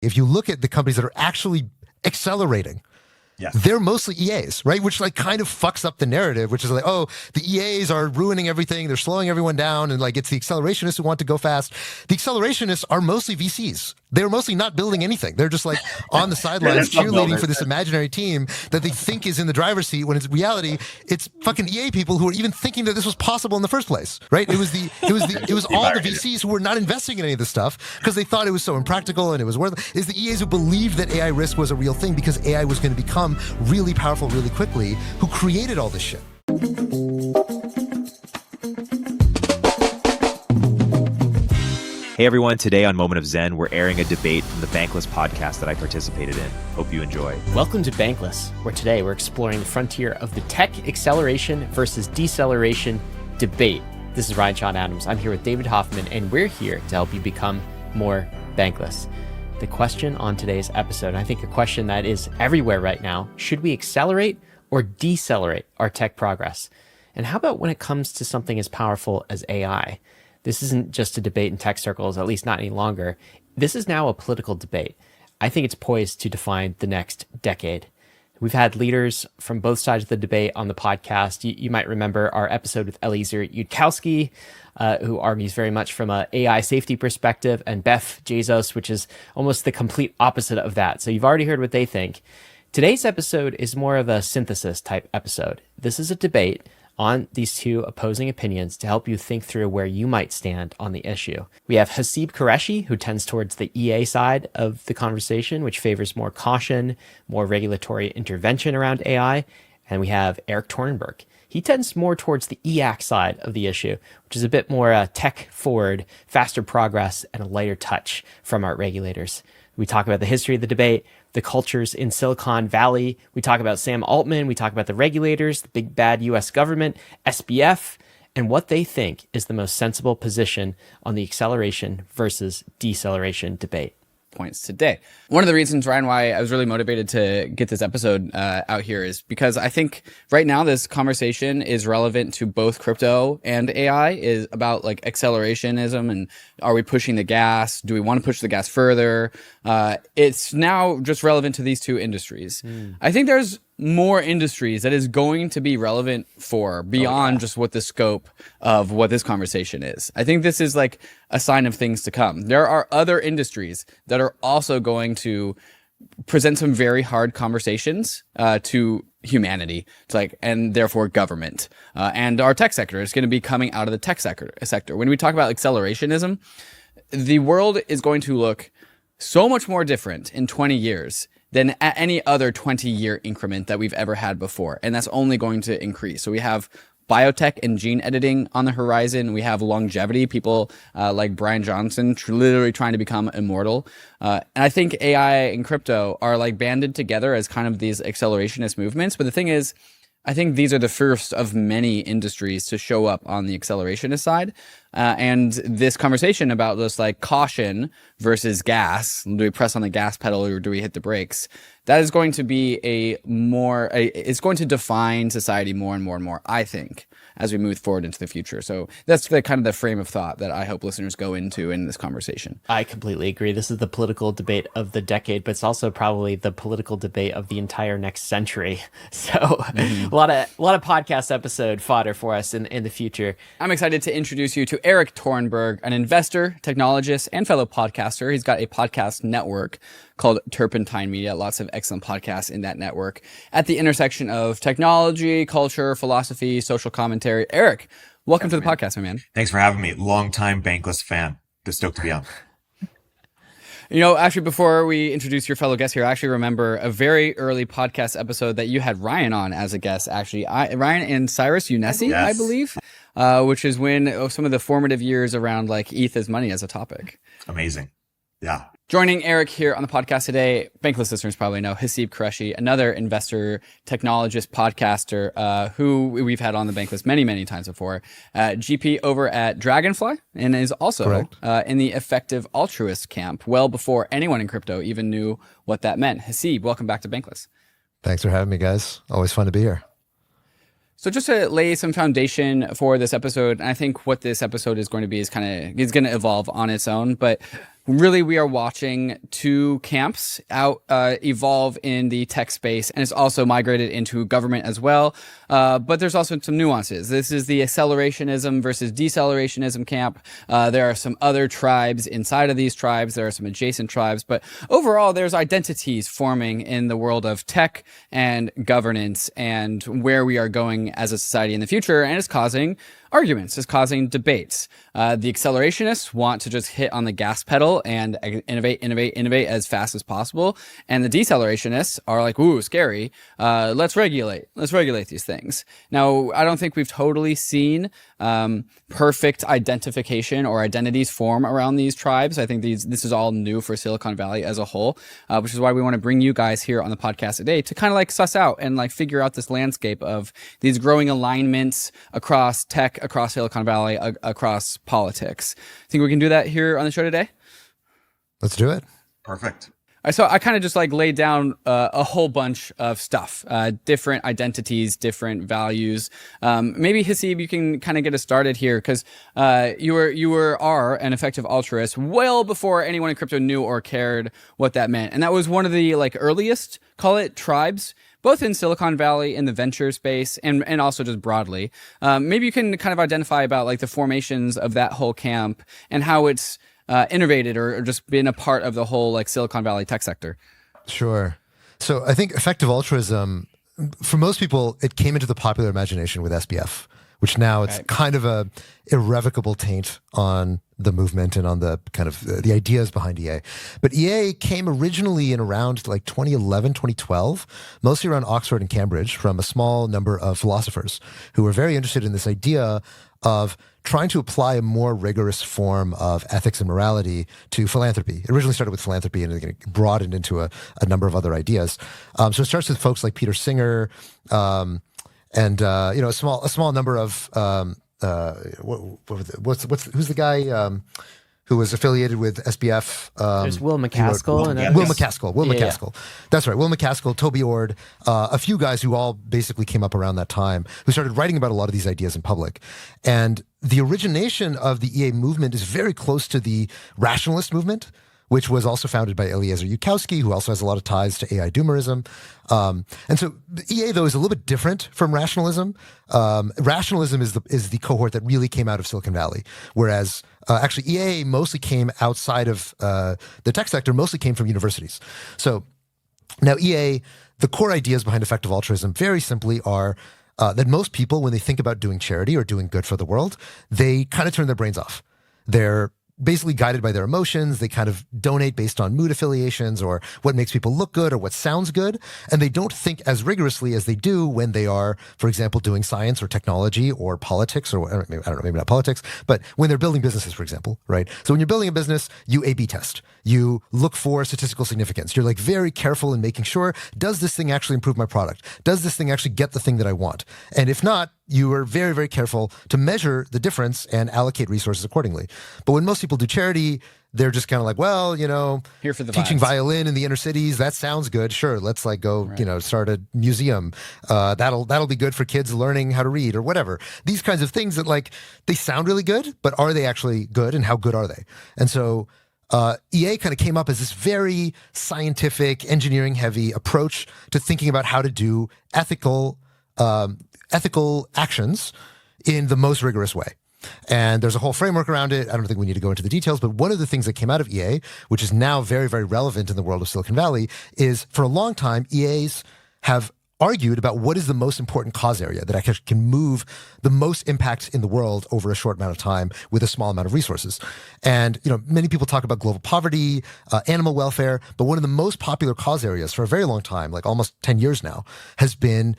If you look at the companies that are actually accelerating, they're mostly EAs, right? Which like kind of fucks up the narrative, which is like, oh, the EAs are ruining everything. They're slowing everyone down. And like, it's the accelerationists who want to go fast. The accelationists are mostly VCs. They're mostly not building anything. They're just like on the sidelines cheerleading for this imaginary team that they think is in the driver's seat when in reality, it's fucking EA people who are even thinking that this was possible in the first place, right? It was all the VCs who were not investing in any of this stuff because they thought it was so impractical and it was worth. It's the EAs who believed that AI risk was a real thing because AI was going to become really powerful really quickly, who created all this shit. Hey everyone, today on Moment of Zen, we're airing a debate from the Bankless podcast that I participated in. Hope you enjoy. Welcome to Bankless, where today we're exploring the frontier of the tech acceleration versus deceleration debate. This is Ryan Sean Adams. I'm here with David Hoffman, and we're here to help you become more bankless. The question on today's episode, and I think a question that is everywhere right now, should we accelerate or decelerate our tech progress? And how about when it comes to something as powerful as AI? This isn't just a debate in tech circles, at least not any longer. This is now a political debate. I think it's poised to define the next decade. We've had leaders from both sides of the debate on the podcast. You might remember our episode with Eliezer Yudkowsky, who argues very much from an AI safety perspective, and Beth Jesus, which is almost the complete opposite of that. So you've already heard what they think. Today's episode is more of a synthesis type episode. This is a debate on these two opposing opinions to help you think through where you might stand on the issue. We have Haseeb Qureshi, who tends towards the EA side of the conversation, which favors more caution, more regulatory intervention around AI. And we have Erik Torenberg. He tends more towards the EAC side of the issue, which is a bit more tech forward, faster progress, and a lighter touch from our regulators. We talk about the history of the debate, the cultures in Silicon Valley. We talk about Sam Altman. We talk about the regulators, the big bad US government, SBF, and what they think is the most sensible position on the acceleration versus deceleration debate. Points today. One of the reasons, Ryan, why I was really motivated to get this episode out here is because I think right now this conversation is relevant to both crypto and AI, is about like accelerationism and are we pushing the gas? Do we want to push the gas further? It's now just relevant to these two industries. I think there's more industries that is going to be relevant for beyond just what the scope of what this conversation is. I think this is like a sign of things to come. There are other industries that are also going to present some very hard conversations to humanity, and therefore government. And our tech sector is going to be coming out of the tech sector. When we talk about accelerationism, the world is going to look so much more different in 20 years than at any other 20-year increment that we've ever had before. And that's only going to increase. So we have biotech and gene editing on the horizon. We have longevity, people like Brian Johnson literally trying to become immortal. And I think AI and crypto are like banded together as kind of these accelerationist movements. But the thing is, I think these are the first of many industries to show up on the accelerationist side. And this conversation about this like caution versus gas, do we press on the gas pedal or do we hit the brakes? That is going to be it's going to define society more and more and more, I think, as we move forward into the future. So that's the kind of the frame of thought that I hope listeners go into in this conversation. I completely agree. This is the political debate of the decade, but it's also probably the political debate of the entire next century. So a lot of podcast episode fodder for us in the future. I'm excited to introduce you to Erik Torenberg, an investor, technologist, and fellow podcaster. He's got a podcast network called Turpentine Media, lots of excellent podcasts in that network at the intersection of technology, culture, philosophy, social commentary. Erik, welcome to the podcast, my man. Thanks for having me. Longtime Bankless fan. Just stoked to be on. You know, actually, before we introduce your fellow guest here, I actually remember a very early podcast episode that you had Ryan on as a guest, actually. Ryan and Cyrus Unesi, yes. I believe, which is when some of the formative years around like ETH as money as a topic. Amazing. Yeah. Joining Erik here on the podcast today, Bankless listeners probably know Haseeb Qureshi, another investor, technologist, podcaster, who we've had on the Bankless many, many times before. GP over at Dragonfly, and is also in the Effective Altruist camp, well before anyone in crypto even knew what that meant. Haseeb, welcome back to Bankless. Thanks for having me, guys. Always fun to be here. So just to lay some foundation for this episode, and I think what this episode is going to be is going to evolve on its own, but really we are watching two camps evolve in the tech space, and it's also migrated into government as well. But there's also some nuances. This is the accelerationism versus decelerationism camp. There are some other tribes inside of these tribes. There are some adjacent tribes, but overall there's identities forming in the world of tech and governance and where we are going as a society in the future, and it's causing arguments, it's causing debates. The accelerationists want to just hit on the gas pedal and innovate as fast as possible. And the decelerationists are like, ooh, scary. Let's regulate these things. Now, I don't think we've totally seen perfect identification or identities form around these tribes. I think this is all new for Silicon Valley as a whole, which is why we want to bring you guys here on the podcast today to kind of like suss out and like figure out this landscape of these growing alignments across tech, across Silicon Valley, across politics. Think we can do that here on the show today? Let's do it. Perfect. So I kind of just like laid down a whole bunch of stuff, different identities, different values. Maybe Haseeb, you can kind of get us started here because you are an effective altruist well before anyone in crypto knew or cared what that meant, and that was one of the like earliest, call it, tribes, both in Silicon Valley, in the venture space, and also just broadly. Maybe you can kind of identify about like the formations of that whole camp and how it's innovated or just been a part of the whole like Silicon Valley tech sector. Sure. So I think effective altruism, for most people, it came into the popular imagination with SBF, which now it's kind of a irrevocable taint on the movement and on the kind of the ideas behind EA. But EA came originally in around like 2011, 2012, mostly around Oxford and Cambridge, from a small number of philosophers who were very interested in this idea of trying to apply a more rigorous form of ethics and morality to philanthropy. It originally started with philanthropy and it broadened into a number of other ideas. So it starts with folks like Peter Singer, and a small number of who's the guy who was affiliated with SBF? There's Will McCaskill. Will McCaskill. That's right. Will McCaskill, Toby Ord, a few guys who all basically came up around that time who started writing about a lot of these ideas in public. And the origination of the EA movement is very close to the rationalist movement, which was also founded by Eliezer Yudkowsky, who also has a lot of ties to AI doomerism. And so EA, though, is a little bit different from rationalism. Rationalism is the cohort that really came out of Silicon Valley, whereas actually EA mostly came outside of the tech sector, mostly came from universities. So now EA, the core ideas behind effective altruism very simply are that most people, when they think about doing charity or doing good for the world, they kind of turn their brains off. They're basically guided by their emotions. They kind of donate based on mood affiliations or what makes people look good or what sounds good. And they don't think as rigorously as they do when they are, for example, doing science or technology or politics or, I don't know, maybe not politics, but when they're building businesses, for example, right? So when you're building a business, you A/B test. You look for statistical significance. You're like very careful in making sure, does this thing actually improve my product? Does this thing actually get the thing that I want? And if not, you are very, very careful to measure the difference and allocate resources accordingly. But when most people do charity, they're just kind of like, well, here for the teaching vibes. violin in the inner cities, that sounds good. Sure, let's like go, start a museum. That'll be good for kids learning how to read or whatever. These kinds of things that like they sound really good, but are they actually good, and how good are they? And so EA kind of came up as this very scientific, engineering-heavy approach to thinking about how to do ethical actions in the most rigorous way. And there's a whole framework around it. I don't think we need to go into the details, but one of the things that came out of EA, which is now very, very relevant in the world of Silicon Valley, is for a long time, EAs have argued about what is the most important cause area that actually can move the most impact in the world over a short amount of time with a small amount of resources. And, many people talk about global poverty, animal welfare, but one of the most popular cause areas for a very long time, like almost 10 years now, has been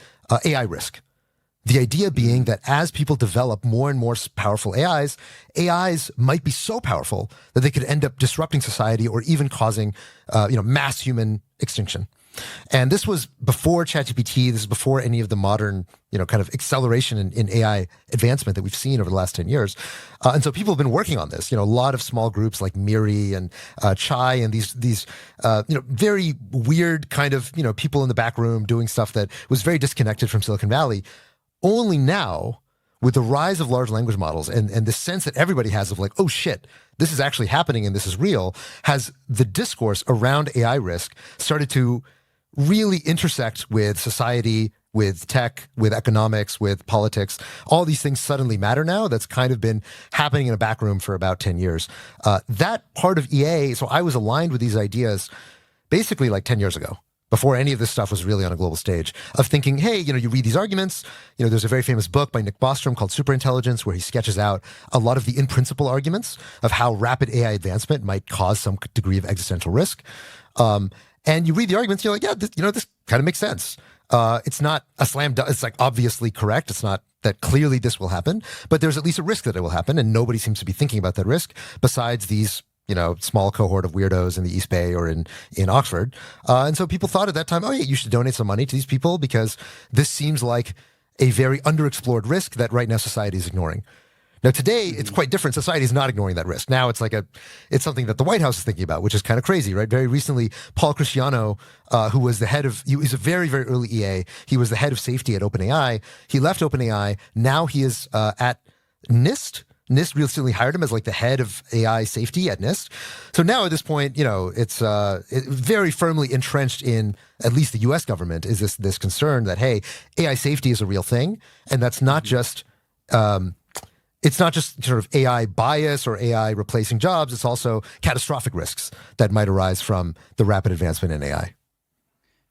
AI risk. The idea being that as people develop more and more powerful AIs might be so powerful that they could end up disrupting society or even causing, mass human extinction. And this was before ChatGPT. This is before any of the modern, kind of acceleration in AI advancement that we've seen over the last 10 years. And so people have been working on this. A lot of small groups like Miri and Chai and these very weird kind of, people in the back room doing stuff that was very disconnected from Silicon Valley. Only now, with the rise of large language models and the sense that everybody has of like, oh shit, this is actually happening and this is real, has the discourse around AI risk started to really intersect with society, with tech, with economics, with politics. All these things suddenly matter now. That's kind of been happening in a back room for about 10 years. That part of EA, so I was aligned with these ideas basically like 10 years ago, before any of this stuff was really on a global stage, of thinking, hey, you read these arguments. There's a very famous book by Nick Bostrom called Superintelligence, where he sketches out a lot of the in-principle arguments of how rapid AI advancement might cause some degree of existential risk. And you read the arguments, you're like, yeah, this kind of makes sense. It's not a slam dunk. It's like obviously correct. It's not that clearly this will happen, but there's at least a risk that it will happen. And nobody seems to be thinking about that risk besides these, small cohort of weirdos in the East Bay or in Oxford. And so people thought at that time, oh yeah, you should donate some money to these people because this seems like a very underexplored risk that right now society is ignoring. Now, today, it's quite different. Society is not ignoring that risk. Now, it's something that the White House is thinking about, which is kind of crazy, right? Very recently, Paul Cristiano, who was he's a very, very early EA. He was the head of safety at OpenAI. He left OpenAI. Now he is at NIST. NIST recently hired him as like the head of AI safety at NIST. So now at this point, it's very firmly entrenched in at least the U.S. government is this concern that, hey, AI safety is a real thing. And that's not just... it's not just sort of AI bias or AI replacing jobs. It's also catastrophic risks that might arise from the rapid advancement in AI.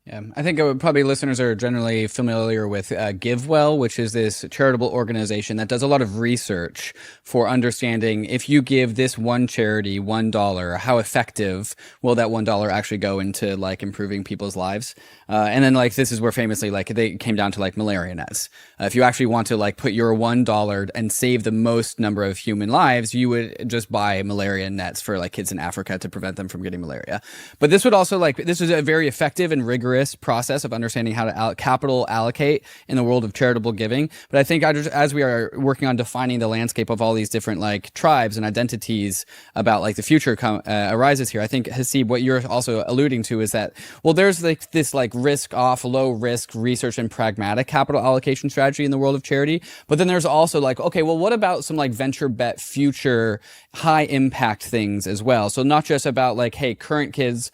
Yeah, I think probably listeners are generally familiar with GiveWell, which is this charitable organization that does a lot of research for understanding if you give this one charity $1, how effective will that $1 actually go into like improving people's lives? And then like this is where famously like they came down to like malaria nets. If you actually want to like put your $1 and save the most number of human lives, you would just buy malaria nets for like kids in Africa to prevent them from getting malaria. But this would also this is a very effective and rigorous process of understanding how to capital allocate in the world of charitable giving. But I think as we are working on defining the landscape of all these different like tribes and identities about like the future arises here, I think Haseeb, what you're also alluding to is that, well, there's like this like risk off, low risk research and pragmatic capital allocation strategy in the world of charity. But then there's also like, okay, well, what about some like venture bet future high impact things as well? So not just about like, hey, current kids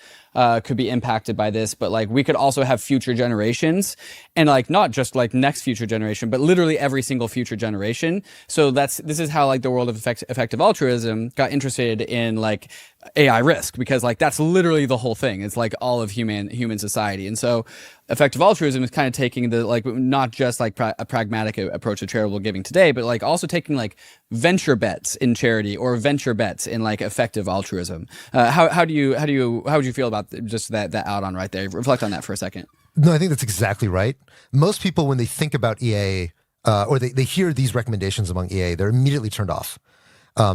could be impacted by this, but like we could also have future generations, and like not just like next future generation, but literally every single future generation. So this is how like the world of effective altruism got interested in like AI risk, because like that's literally the whole thing. It's like all of human society. And so effective altruism is kind of taking the like not just like a pragmatic approach to charitable giving today, but like also taking like venture bets in charity or venture bets in like effective altruism. How would you feel about just that out on right there? Reflect on that for a second. No, I think that's exactly right. Most people, when they think about EA or they hear these recommendations among EA, they're immediately turned off.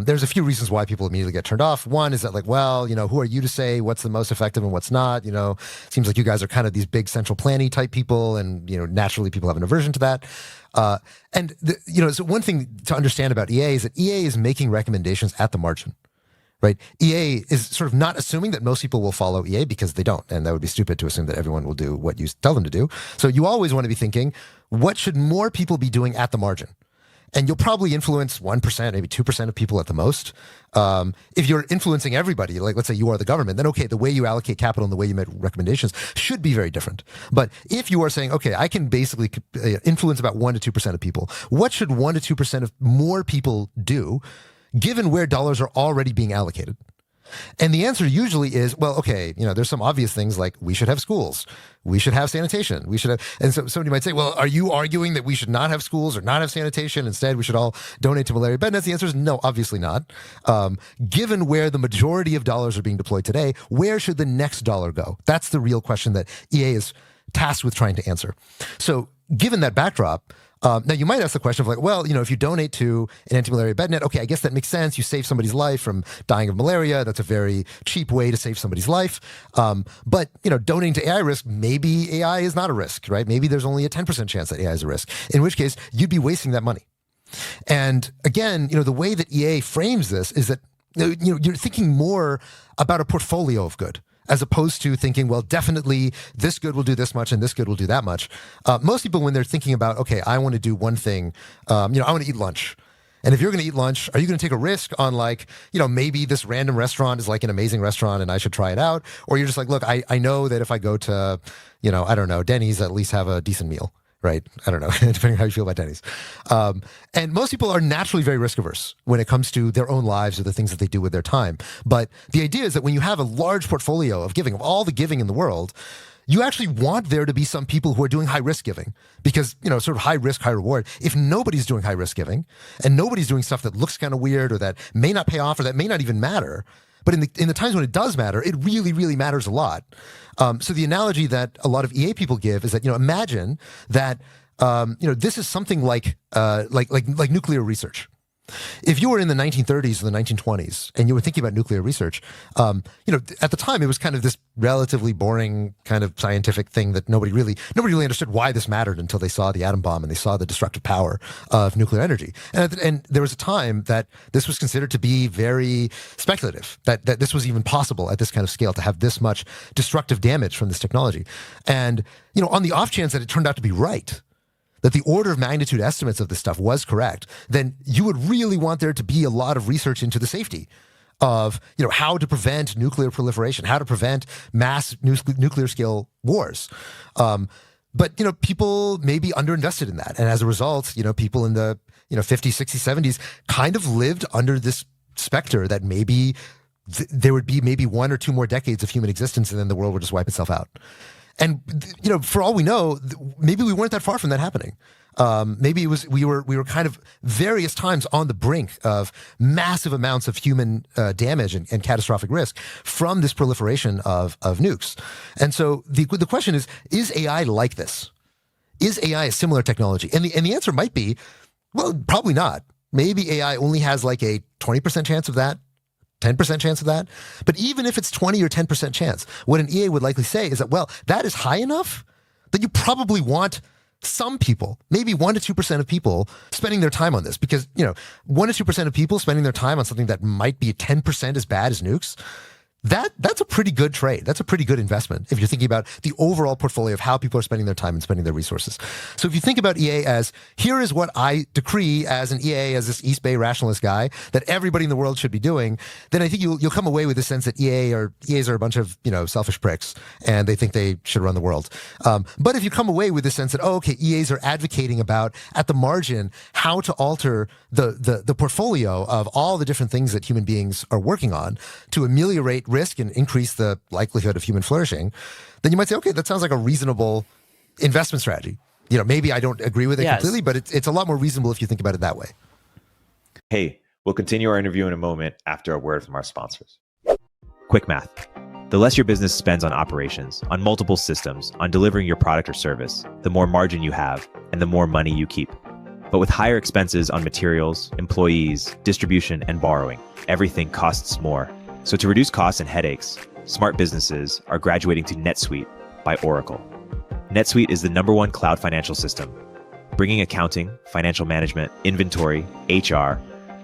There's a few reasons why people immediately get turned off. One is that like, well, who are you to say what's the most effective and what's not? Seems like you guys are kind of these big central planning type people, and naturally people have an aversion to that. So one thing to understand about EA is that EA is making recommendations at the margin, right? EA is sort of not assuming that most people will follow EA, because they don't, and that would be stupid to assume that everyone will do what you tell them to do. So you always want to be thinking, what should more people be doing at the margin? And you'll probably influence 1%, maybe 2% of people at the most. If you're influencing everybody, like let's say you are the government, then okay, the way you allocate capital and the way you make recommendations should be very different. But if you are saying, okay, I can basically influence about 1% to 2% of people, what should 1% to 2% of more people do, given where dollars are already being allocated? And the answer usually is, well, okay, there's some obvious things like we should have schools, we should have sanitation, we should have, and so somebody might say, well, are you arguing that we should not have schools or not have sanitation? Instead, we should all donate to malaria bed nets? The answer is no, obviously not. Given where the majority of dollars are being deployed today, where should the next dollar go? That's the real question that EA is tasked with trying to answer. So given that backdrop, now you might ask the question of like, well, if you donate to an anti-malaria bed net, okay, I guess that makes sense. You save somebody's life from dying of malaria. That's a very cheap way to save somebody's life. But donating to AI risk, maybe AI is not a risk, right? Maybe there's only a 10% chance that AI is a risk, in which case you'd be wasting that money. And again, the way that EA frames this is that you're thinking more about a portfolio of good. as opposed to thinking, well, definitely this good will do this much and this good will do that much. Most people, when they're thinking about, okay, I want to do one thing, I want to eat lunch. And if you're going to eat lunch, are you going to take a risk on like, maybe this random restaurant is like an amazing restaurant and I should try it out? Or you're just like, look, I know that if I go to, I don't know, Denny's, at least have a decent meal, right? I don't know, depending on how you feel about Denny's. And most people are naturally very risk averse when it comes to their own lives or the things that they do with their time. But the idea is that when you have a large portfolio of giving, of all the giving in the world, you actually want there to be some people who are doing high risk giving because, sort of high risk, high reward. If nobody's doing high risk giving and nobody's doing stuff that looks kind of weird or that may not pay off or that may not even matter, but in the times when it does matter, it really, really matters a lot. So the analogy that a lot of EA people give is that, imagine that, this is something like nuclear research. If you were in the 1930s or the 1920s and you were thinking about nuclear research, at the time it was kind of this relatively boring kind of scientific thing that nobody really understood why this mattered until they saw the atom bomb and they saw the destructive power of nuclear energy. And there was a time that this was considered to be very speculative, that this was even possible at this kind of scale to have this much destructive damage from this technology. And, on the off chance that it turned out to be right, that the order of magnitude estimates of this stuff was correct, then you would really want there to be a lot of research into the safety of, how to prevent nuclear proliferation, how to prevent mass nuclear scale wars. But, people may be underinvested in that. And as a result, people in the, 50s, 60s, 70s kind of lived under this specter that maybe there would be maybe 1 or 2 more decades of human existence and then the world would just wipe itself out. And, for all we know, maybe we weren't that far from that happening. Maybe we were kind of various times on the brink of massive amounts of human damage and catastrophic risk from this proliferation of nukes. And so the question is AI like this? Is AI a similar technology? And the answer might be, well, probably not. Maybe AI only has like a 20% chance of that. 10% chance of that. But even if it's 20 or 10% chance, what an EA would likely say is that, well, that is high enough that you probably want some people, maybe 1 to 2% of people spending their time on this because, 1 to 2% of people spending their time on something that might be 10% as bad as nukes. That's a pretty good trade. That's a pretty good investment if you're thinking about the overall portfolio of how people are spending their time and spending their resources. So if you think about EA as, here is what I decree as an EA, as this East Bay rationalist guy, that everybody in the world should be doing, then I think you'll come away with the sense that EAs are a bunch of, selfish pricks and they think they should run the world. But if you come away with the sense that, EAs are advocating about, at the margin, how to alter the portfolio of all the different things that human beings are working on to ameliorate risk and increase the likelihood of human flourishing, then you might say, okay, that sounds like a reasonable investment strategy. Maybe I don't agree with it completely, but it's a lot more reasonable if you think about it that way. Hey, we'll continue our interview in a moment after a word from our sponsors. Quick math. The less your business spends on operations, on multiple systems, on delivering your product or service, the more margin you have and the more money you keep. But with higher expenses on materials, employees, distribution, and borrowing, everything costs more. So to reduce costs and headaches, smart businesses are graduating to Netsuite by Oracle. Netsuite is the #1 cloud financial system, bringing accounting, financial management, inventory, HR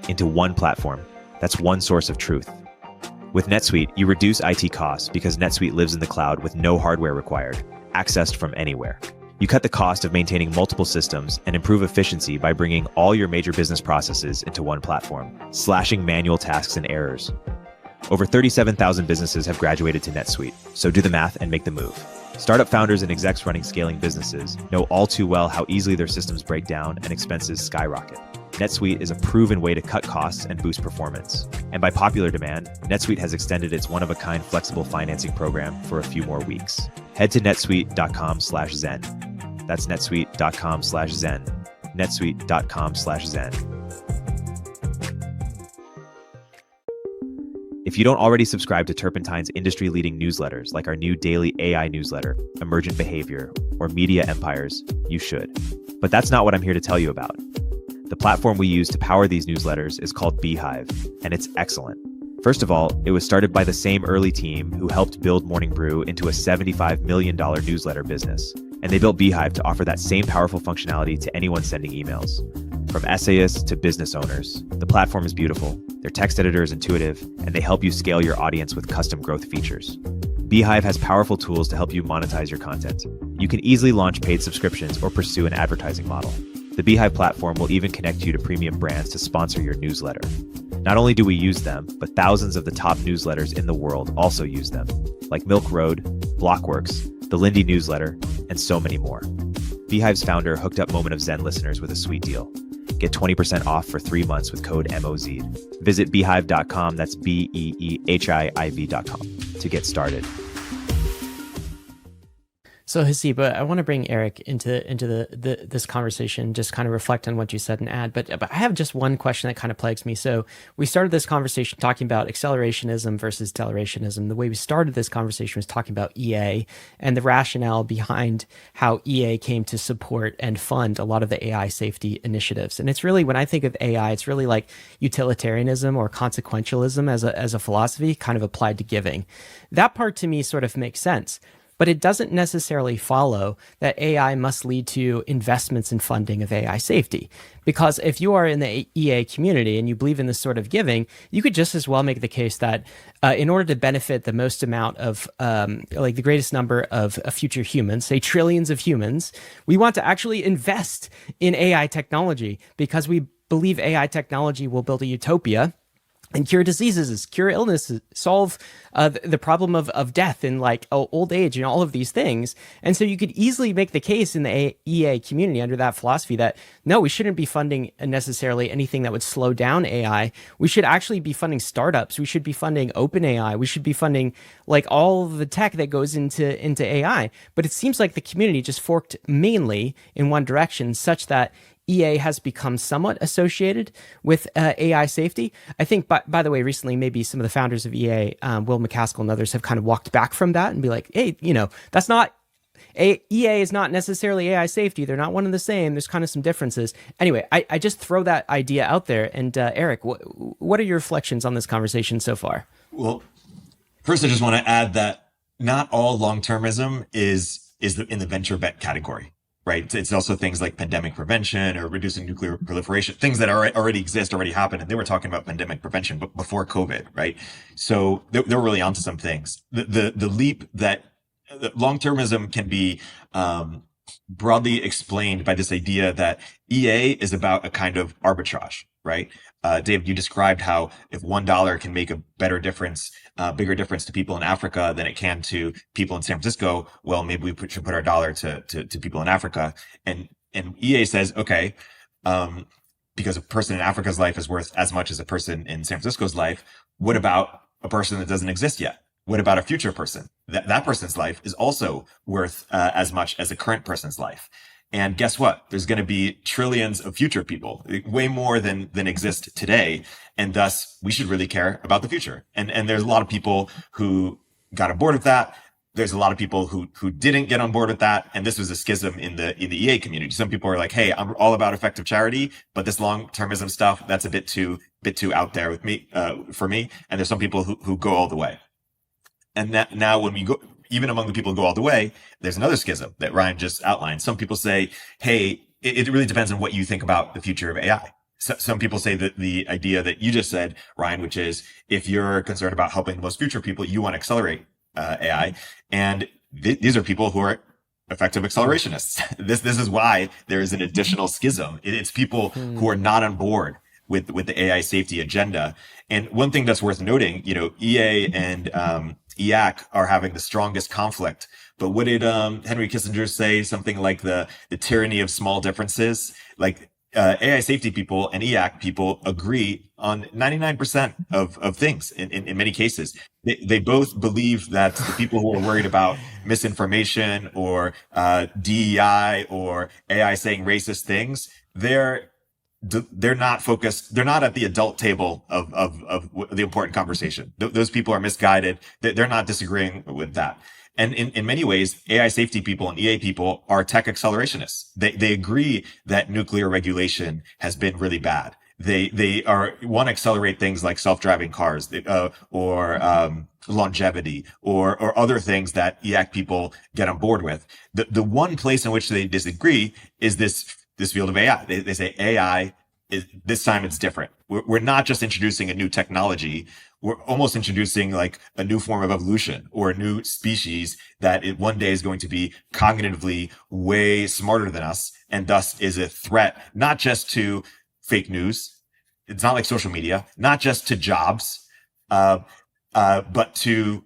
into one platform. That's one source of truth. With Netsuite, you reduce IT costs because Netsuite lives in the cloud with no hardware required, accessed from anywhere. You cut the cost of maintaining multiple systems and improve efficiency by bringing all your major business processes into one platform, slashing manual tasks and errors. Over 37,000 businesses have graduated to Netsuite, so do the math and make the move. Startup founders and execs running scaling businesses know all too well how easily their systems break down and expenses skyrocket. Netsuite is a proven way to cut costs and boost performance. And by popular demand, Netsuite has extended its one-of-a-kind flexible financing program for a few more weeks. Head to netsuite.com/zen. That's netsuite.com/zen. netsuite.com/zen. If you don't already subscribe to Turpentine's industry-leading newsletters like our new daily AI newsletter, Emergent Behavior, or Media Empires, you should. But that's not what I'm here to tell you about. The platform we use to power these newsletters is called Beehiiv, and it's excellent. First of all, it was started by the same early team who helped build Morning Brew into a $75 million newsletter business. And they built Beehiiv to offer that same powerful functionality to anyone sending emails. From essayists to business owners, the platform is beautiful, their text editor is intuitive, and they help you scale your audience with custom growth features. Beehiiv has powerful tools to help you monetize your content. You can easily launch paid subscriptions or pursue an advertising model. The Beehiiv platform will even connect you to premium brands to sponsor your newsletter. Not only do we use them, but thousands of the top newsletters in the world also use them, like Milk Road, Blockworks, the Lindy newsletter, and so many more. Beehiiv's founder hooked up Moment of Zen listeners with a sweet deal. Get 20% off for 3 months with code MOZ. Visit beehiiv.com, that's BEEHIIV.com, to get started. So Haseeb, I want to bring Erik into this conversation, just kind of reflect on what you said and add. But I have just one question that kind of plagues me. So we started this conversation talking about accelerationism versus deceleration. The way we started this conversation was talking about EA and the rationale behind how EA came to support and fund a lot of the AI safety initiatives. And it's really, when I think of AI, it's really like utilitarianism or consequentialism as a philosophy kind of applied to giving. That part to me sort of makes sense. But it doesn't necessarily follow that AI must lead to investments in funding of AI safety. Because if you are in the EA community and you believe in this sort of giving, you could just as well make the case that in order to benefit the most amount of, like the greatest number of future humans, say trillions of humans, we want to actually invest in AI technology because we believe AI technology will build a utopia and cure diseases, cure illnesses, solve the problem of death and like old age and all of these things. And so you could easily make the case in the EA community under that philosophy that, no, we shouldn't be funding necessarily anything that would slow down AI. We should actually be funding startups. We should be funding OpenAI. We should be funding like all the tech that goes into AI. But it seems like the community just forked mainly in one direction, such that EA has become somewhat associated with AI safety. I think, by the way, recently, maybe some of the founders of EA, Will McCaskill and others, have kind of walked back from that and be like, hey, that's not, EA is not necessarily AI safety. They're not one and the same. There's kind of some differences. Anyway, I just throw that idea out there. And Erik, what are your reflections on this conversation so far? Well, first, I just want to add that not all long-termism is in the venture bet category. Right. It's also things like pandemic prevention or reducing nuclear proliferation, things that already exist, already happen. And they were talking about pandemic prevention before COVID. Right. So they're really onto some things. The leap that long-termism can be broadly explained by this idea that EA is about a kind of arbitrage. Right. Dave, you described how if $1 can make a better difference, bigger difference to people in Africa than it can to people in San Francisco, well, maybe we should put our dollar to people in Africa. And EA says, okay, because a person in Africa's life is worth as much as a person in San Francisco's life, what about a person that doesn't exist yet? What about a future person? That person's life is also worth as much as a current person's life. And guess what? There's going to be trillions of future people, way more than exist today. And thus we should really care about the future. And there's a lot of people who got on board with that. There's a lot of people who didn't get on board with that. And this was a schism in the EA community. Some people are like, hey, I'm all about effective charity, but this long-termism stuff, that's a bit too out there with me, for me. And there's some people who go all the way. And that now when we go, even among the people who go all the way, there's another schism that Ryan just outlined. Some people say, hey, it really depends on what you think about the future of AI. So, some people say that the idea that you just said, Ryan, which is if you're concerned about helping the most future people, you want to accelerate AI. And these are people who are effective accelerationists. This is why there is an additional schism. It's people who are not on board with the AI safety agenda. And one thing that's worth noting, EA and EAC are having the strongest conflict. But what did Henry Kissinger say? Something like the tyranny of small differences. Like AI safety people and EAC people agree on 99% of things in many cases. They both believe that the people who are worried about misinformation or DEI or AI saying racist things, they're not focused. They're not at the adult table of the important conversation. Those people are misguided. They're not disagreeing with that. And in many ways, AI safety people and EA people are tech accelerationists. They agree that nuclear regulation has been really bad. They want to accelerate things like self-driving cars, or longevity, or other things that EAC people get on board with. The one place in which they disagree is this field of AI. They say AI this time it's different. We're not just introducing a new technology. We're almost introducing like a new form of evolution or a new species that it one day is going to be cognitively way smarter than us, and thus is a threat, not just to fake news. It's not like social media, not just to jobs, but to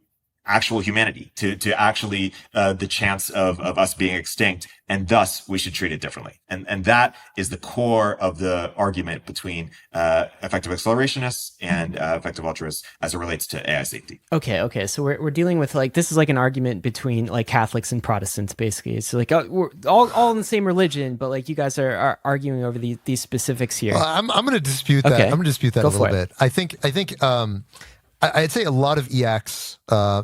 actual humanity, to actually the chance of us being extinct, and thus we should treat it differently. And that is the core of the argument between effective accelerationists and effective altruists as it relates to AI safety. Okay. So we're dealing with like, this is like an argument between like Catholics and Protestants, basically. It's like we're all in the same religion, but like you guys are arguing over these specifics here. I'm going to dispute that. Okay. I'm going to dispute that Go a little for it. bit. I think I'd say a lot of EACs.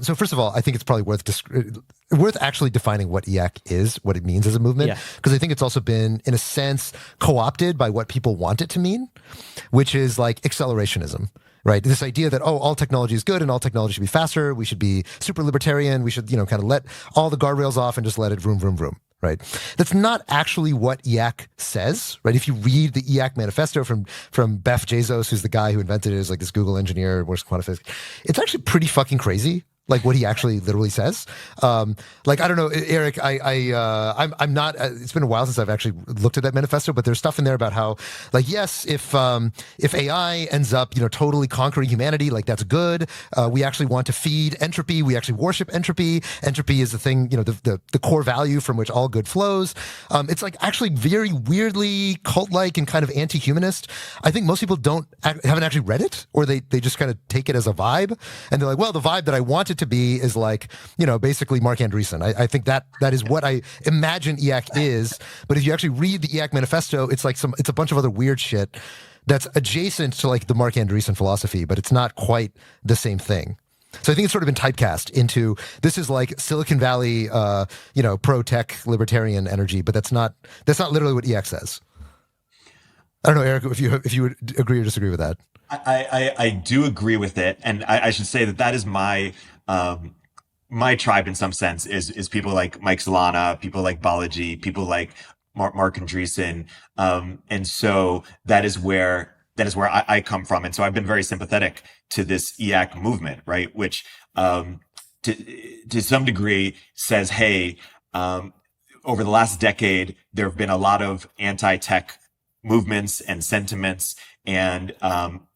So first of all, I think it's probably worth actually defining what EAC is, what it means as a movement, because I think it's also been, in a sense, co-opted by what people want it to mean, which is like accelerationism. Right. This idea that, all technology is good and all technology should be faster. We should be super libertarian. We should, kind of let all the guardrails off and just let it vroom, vroom, vroom. Right. That's not actually what EAC says. Right. If you read the EAC manifesto from Beff Bezos, who's the guy who invented it, is like this Google engineer, works quantum physics. It's actually pretty fucking crazy. Like what he actually literally says. Like, I don't know, Erik, I'm not, it's been a while since I've actually looked at that manifesto, but there's stuff in there about how, like, yes, if AI ends up, totally conquering humanity, like that's good. We actually want to feed entropy. We actually worship entropy. Entropy is the thing, the core value from which all good flows. It's like actually very weirdly cult-like and kind of anti-humanist. I think most people haven't actually read it, or they just kind of take it as a vibe. And they're like, well, the vibe that I want it to be is like, basically Mark Andreessen. I think that is what I imagine EAC is. But if you actually read the EAC manifesto, it's like it's a bunch of other weird shit that's adjacent to like the Mark Andreessen philosophy, but it's not quite the same thing. So I think it's sort of been typecast into, this is like Silicon Valley, pro-tech libertarian energy, but that's not literally what EAC says. I don't know, Erik, if you would agree or disagree with that. I do agree with it, and I should say that is my my tribe in some sense is people like Mike Solana, people like Balaji, people like Mark Andreessen, and so that is where I come from, and so I've been very sympathetic to this EAC movement, right? Which to some degree says, hey, over the last decade there have been a lot of anti-tech movements and sentiments and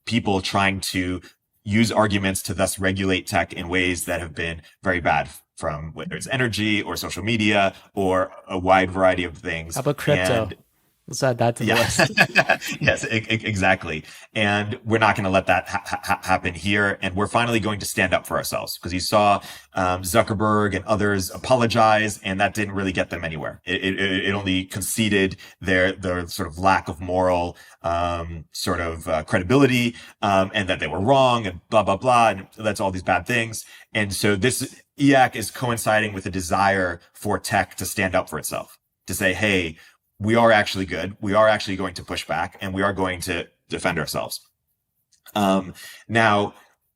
people trying to use arguments to thus regulate tech in ways that have been very bad, from whether it's energy or social media or a wide variety of things. How about crypto? Let's add that to the list. Yes, exactly. And we're not going to let that happen here. And we're finally going to stand up for ourselves, because you saw Zuckerberg and others apologize, and that didn't really get them anywhere. It only conceded their sort of lack of moral credibility, and that they were wrong and blah, blah, blah. And that's all these bad things. And so this EAC is coinciding with a desire for tech to stand up for itself, to say, hey, we are actually good. We are actually going to push back, and we are going to defend ourselves. Now,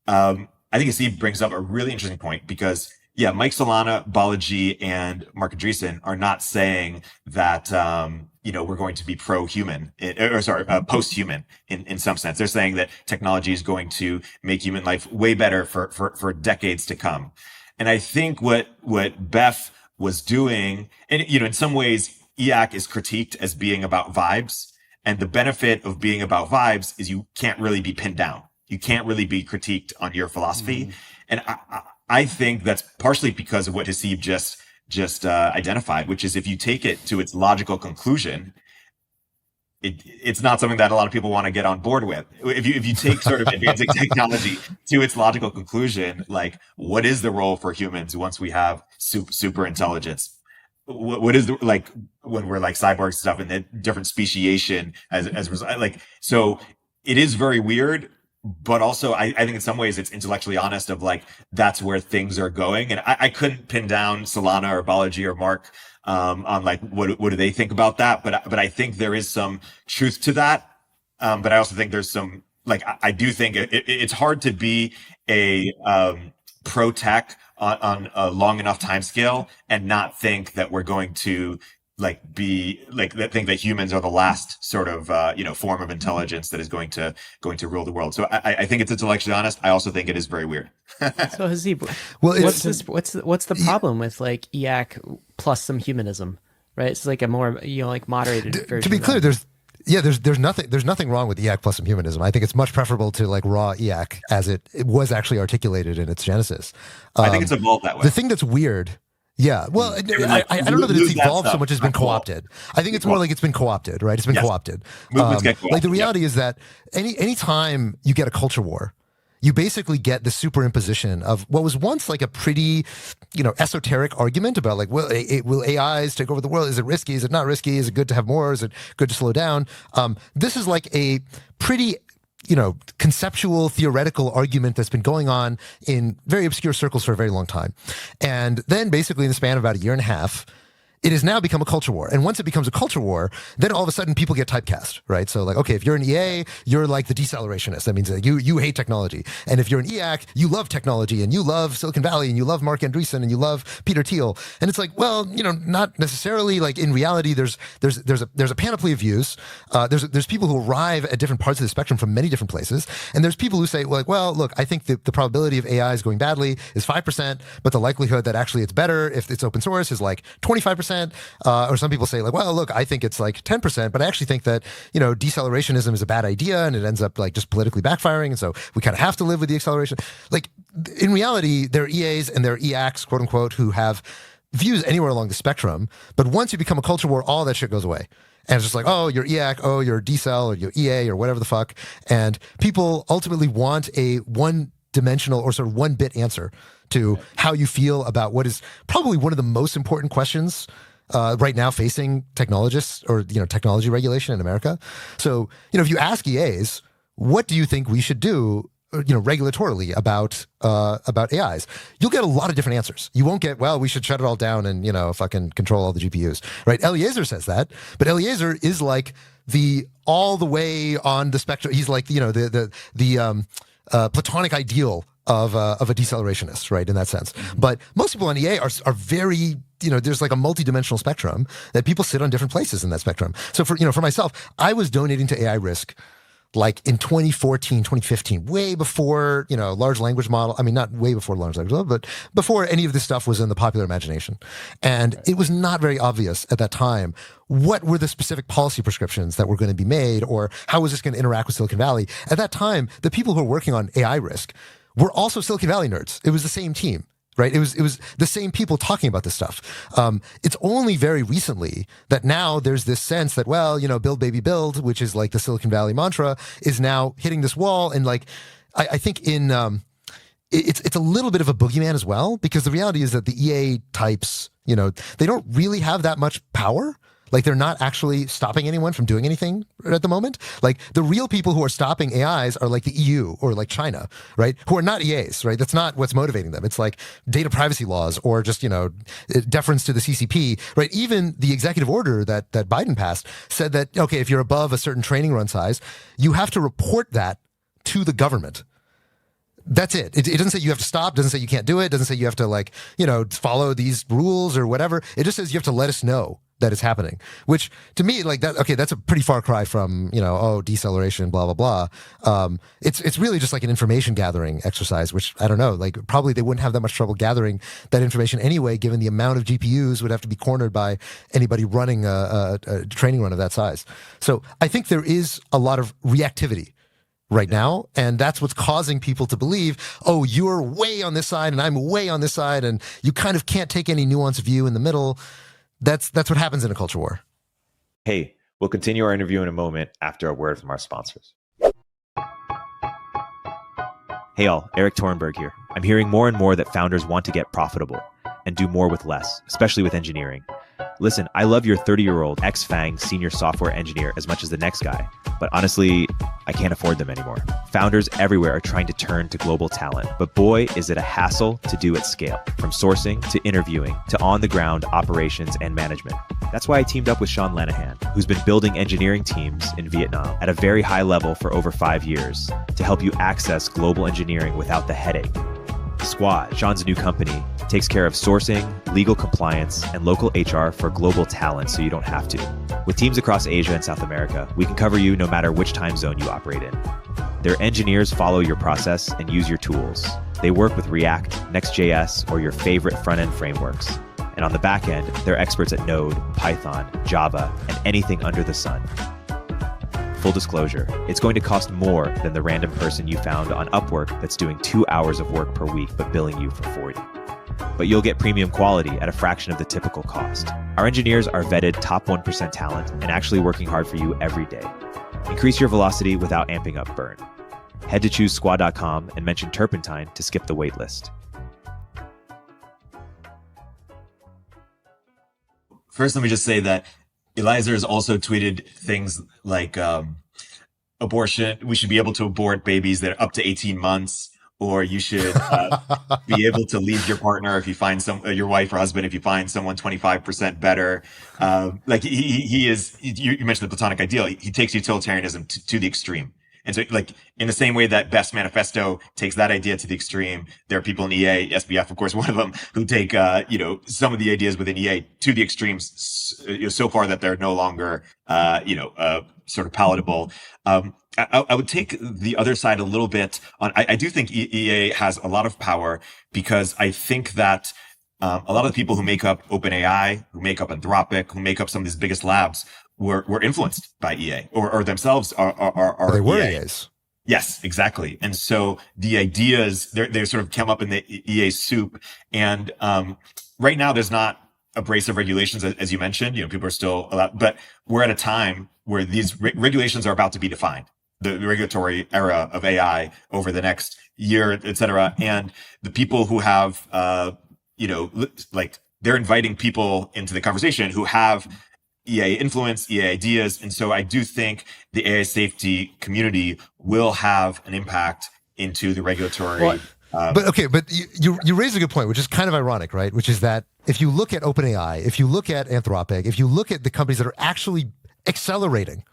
I think Haseeb brings up a really interesting point, because Mike Solana, Balaji, and Mark Andreessen are not saying that, we're going to be pro-human, post-human in some sense. They're saying that technology is going to make human life way better for decades to come. And I think what Beff was doing, and, in some ways, EAC is critiqued as being about vibes. And the benefit of being about vibes is you can't really be pinned down. You can't really be critiqued on your philosophy. And I think that's partially because of what Haseeb just identified, which is if you take it to its logical conclusion, it's not something that a lot of people want to get on board with. If you take sort of advancing technology to its logical conclusion, like, what is the role for humans once we have super intelligence? What is like when we're like cyborg stuff and the different speciation as like, so it is very weird, but also I think in some ways it's intellectually honest of like, that's where things are going. And I couldn't pin down Solana or Balaji or Mark, on like, what do they think about that? But I think there is some truth to that. But I also think there's some, like, I do think it's hard to be a, pro tech on a long enough time scale and not think that we're going to that think that humans are the last sort of form of intelligence that is going to rule the world. So I think it's intellectually honest. I also think it is very weird. So Haseeb, well, what's the problem with like EAC plus some humanism, right? It's like a more moderated version. To be clear, there's nothing wrong with EAC plus some humanism. I think it's much preferable to like raw EAC as it was actually articulated in its genesis. I think it's evolved that way. The thing that's weird. Yeah, well, I don't know that it's evolved so much as been co-opted. I think it's more like it's been co-opted, right? It's been co-opted. Movements get co-opted. Like the reality is that any time you get a culture war, you basically get the superimposition of what was once like a pretty, esoteric argument about like, will AIs take over the world? Is it risky? Is it not risky? Is it good to have more? Is it good to slow down? This is like a pretty conceptual, theoretical argument that's been going on in very obscure circles for a very long time. And then basically in the span of about a year and a half, it has now become a culture war. And once it becomes a culture war, then all of a sudden people get typecast, right? So like, okay, if you're an EA, you're like the Deceleration. That means that you hate technology. And if you're an EAC, you love technology and you love Silicon Valley and you love Mark Andreessen and you love Peter Thiel. And it's like, well, not necessarily. Like in reality, there's a panoply of views. There's people who arrive at different parts of the spectrum from many different places. And there's people who say, well, look, I think the probability of AI is going badly is 5%, but the likelihood that actually it's better if it's open source is like 25%. Or some people say like, well, look, I think it's like 10%, but I actually think that, decelerationism is a bad idea and it ends up like just politically backfiring. And so we kind of have to live with the acceleration. Like in reality, there are EAs and there are EACs, quote unquote, who have views anywhere along the spectrum. But once you become a culture war, all that shit goes away. And it's just like, oh, you're EAC, oh, you're Decel, or you're EA, or whatever the fuck. And people ultimately want a one-dimensional or sort of one-bit answer to how you feel about what is probably one of the most important questions right now facing technologists or technology regulation in America. So if you ask EAs, what do you think we should do regulatorily about AIs, you'll get a lot of different answers. You won't get, well, we should shut it all down and fucking control all the GPUs, right? Eliezer says that, but Eliezer is like all the way on the spectrum. He's like the platonic ideal of a decelerationist, right? In that sense. But most people on EA are very, there's like a multi-dimensional spectrum that people sit on different places in that spectrum. So for myself, I was donating to AI Risk like in 2014, 2015, way before, large language model. I mean, not way before large language model, but before any of this stuff was in the popular imagination. And it was not very obvious at that time what were the specific policy prescriptions that were going to be made, or how was this going to interact with Silicon Valley. At that time, the people who were working on AI Risk were also Silicon Valley nerds. It was the same team, right? It was the same people talking about this stuff. It's only very recently that now there's this sense that, well, build baby build, which is like the Silicon Valley mantra, is now hitting this wall. And like, I think it's a little bit of a boogeyman as well, because the reality is that the EA types, they don't really have that much power. Like they're not actually stopping anyone from doing anything at the moment. Like the real people who are stopping AIs are like the EU or like China, right? Who are not EAs, right? That's not what's motivating them. It's like data privacy laws or just, deference to the CCP, right? Even the executive order that Biden passed said that, okay, if you're above a certain training run size, you have to report that to the government. That's it. It doesn't say you have to stop. Doesn't say you can't do it. Doesn't say you have to follow these rules or whatever. It just says you have to let us know that it's happening, which to me, like that, okay, that's a pretty far cry from, deceleration, blah, blah, blah. It's really just like an information gathering exercise, which I don't know, like probably they wouldn't have that much trouble gathering that information anyway, given the amount of GPUs would have to be cornered by anybody running a training run of that size. So I think there is a lot of reactivity right now. And that's what's causing people to believe, oh, you're way on this side and I'm way on this side. And you kind of can't take any nuanced view in the middle. That's what happens in a culture war. Hey, we'll continue our interview in a moment after a word from our sponsors. Hey all, Erik Torenberg here. I'm hearing more and more that founders want to get profitable and do more with less, especially with engineering. Listen, I love your 30-year-old ex-FANG senior software engineer as much as the next guy, but honestly, I can't afford them anymore. Founders everywhere are trying to turn to global talent, but boy, is it a hassle to do at scale, from sourcing to interviewing to on-the-ground operations and management. That's why I teamed up with Sean Lanahan, who's been building engineering teams in Vietnam at a very high level for over 5 years to help you access global engineering without the headache. Squad, Sean's new company, takes care of sourcing, legal compliance, and local HR for global talent so you don't have to. With teams across Asia and South America, we can cover you no matter which time zone you operate in. Their engineers follow your process and use your tools. They work with React, Next.js, or your favorite front-end frameworks. And on the back end, they're experts at Node, Python, Java, and anything under the sun. Full disclosure, it's going to cost more than the random person you found on Upwork that's doing 2 hours of work per week but billing you for 40. But you'll get premium quality at a fraction of the typical cost. Our engineers are vetted top 1% talent and actually working hard for you every day. Increase your velocity without amping up burn. Head to choosesquad.com and mention Turpentine to skip the waitlist. First, let me just say that Eliezer has also tweeted things like abortion. We should be able to abort babies that are up to 18 months, or you should be able to leave your partner if you find your wife or husband if you find someone 25% better. Like he is. You mentioned the Platonic ideal. He takes utilitarianism to the extreme. And so, like, in the same way that Best Manifesto takes that idea to the extreme, there are people in EA, SBF, of course, one of them, who take, some of the ideas within EA to the extremes, so far that they're no longer, sort of palatable. I would take the other side a little bit on, I do think EA has a lot of power, because I think that, a lot of the people who make up OpenAI, who make up Anthropic, who make up some of these biggest labs, were influenced by EA, or themselves are they were EA. EAs. Yes, exactly. And so the ideas, they sort of come up in the EA soup. And right now, there's not abrasive regulations, as you mentioned. People are still allowed, but we're at a time where these regulations are about to be defined. The regulatory era of AI over the next year, et cetera. And the people who have, they're inviting people into the conversation who have EA influence, EA ideas. And so I do think the AI safety community will have an impact into the regulatory. But you raise a good point, which is kind of ironic, right? Which is that if you look at OpenAI, if you look at Anthropic, if you look at the companies that are actually accelerating,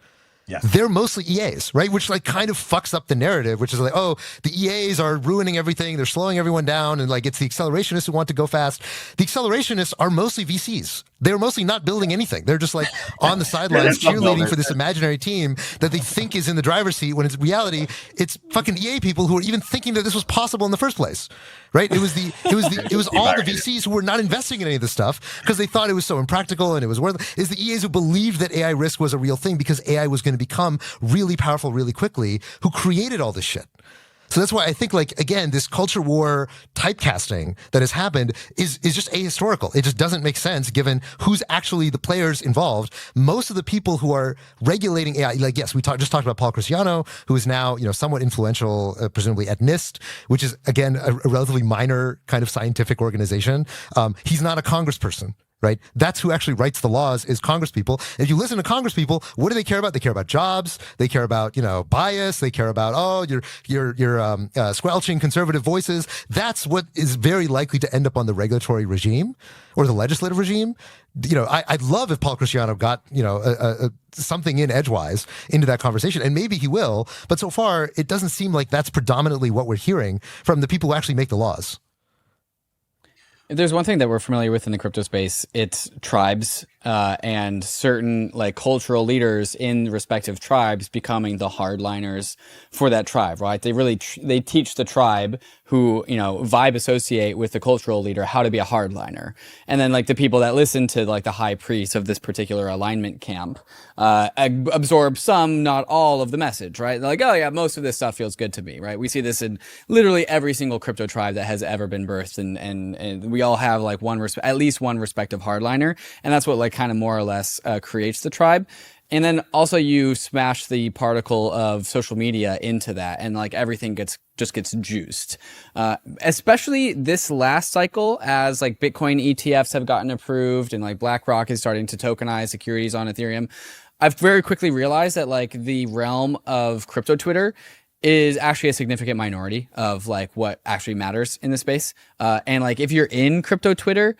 yes, they're mostly EAs, right? Which like kind of fucks up the narrative, which is like, oh, the EAs are ruining everything. They're slowing everyone down. And like, it's the accelerationists who want to go fast. The accelerationists are mostly VCs. They're mostly not building anything. They're just like on the sidelines cheerleading for this imaginary team that they think is in the driver's seat, when in reality, it's fucking EA people who are even thinking that this was possible in the first place, right? It was all the VCs who were not investing in any of this stuff because they thought it was so impractical and it was worthless. It's the EAs who believed that AI risk was a real thing because AI was going to become really powerful really quickly, who created all this shit. So that's why I think, like, again, this culture war typecasting that has happened is just ahistorical. It just doesn't make sense given who's actually the players involved. Most of the people who are regulating AI, like, yes, we just talked about Paul Cristiano, who is now, somewhat influential, presumably at NIST, which is, again, a relatively minor kind of scientific organization. He's not a congressperson. Right? That's who actually writes the laws, is congresspeople. If you listen to congresspeople, what do they care about? They care about jobs. They care about, bias. They care about, you're squelching conservative voices. That's what is very likely to end up on the regulatory regime or the legislative regime. I'd love if Paul Cristiano got, something in edgewise into that conversation, and maybe he will. But so far, it doesn't seem like that's predominantly what we're hearing from the people who actually make the laws. If there's one thing that we're familiar with in the crypto space, it's tribes and certain like cultural leaders in respective tribes becoming the hardliners for that tribe, right? They really they teach the tribe who vibe associate with the cultural leader how to be a hardliner, and then like the people that listen to like the high priest of this particular alignment camp absorb some, not all of the message, right? They're like, oh yeah, most of this stuff feels good to me, right? We see this in literally every single crypto tribe that has ever been birthed, and we all have like at least one respective hardliner, and that's what like kind of more or less creates the tribe. And then also you smash the particle of social media into that, and like everything just gets juiced. Especially this last cycle, as like Bitcoin ETFs have gotten approved and like BlackRock is starting to tokenize securities on Ethereum. I've very quickly realized that like the realm of crypto Twitter is actually a significant minority of like what actually matters in the space. And like if you're in crypto Twitter,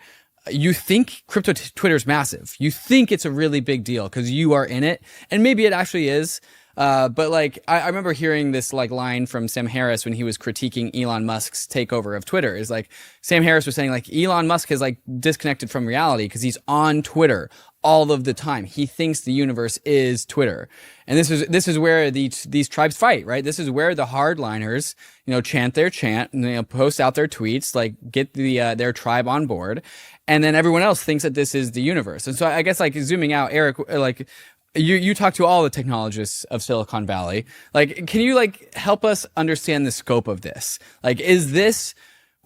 you think crypto Twitter is massive. You think it's a really big deal because you are in it, and maybe it actually is. But like, I remember hearing this like line from Sam Harris when he was critiquing Elon Musk's takeover of Twitter. Is like Sam Harris was saying like Elon Musk has like disconnected from reality because he's on Twitter all of the time. He thinks the universe is Twitter, and this is where these tribes fight, right? This is where the hardliners, chant their chant, and post out their tweets, like get their tribe on board, and then everyone else thinks that this is the universe. And so I guess like zooming out, Erik, like you talk to all the technologists of Silicon Valley. Like, can you like help us understand the scope of this? Like, is this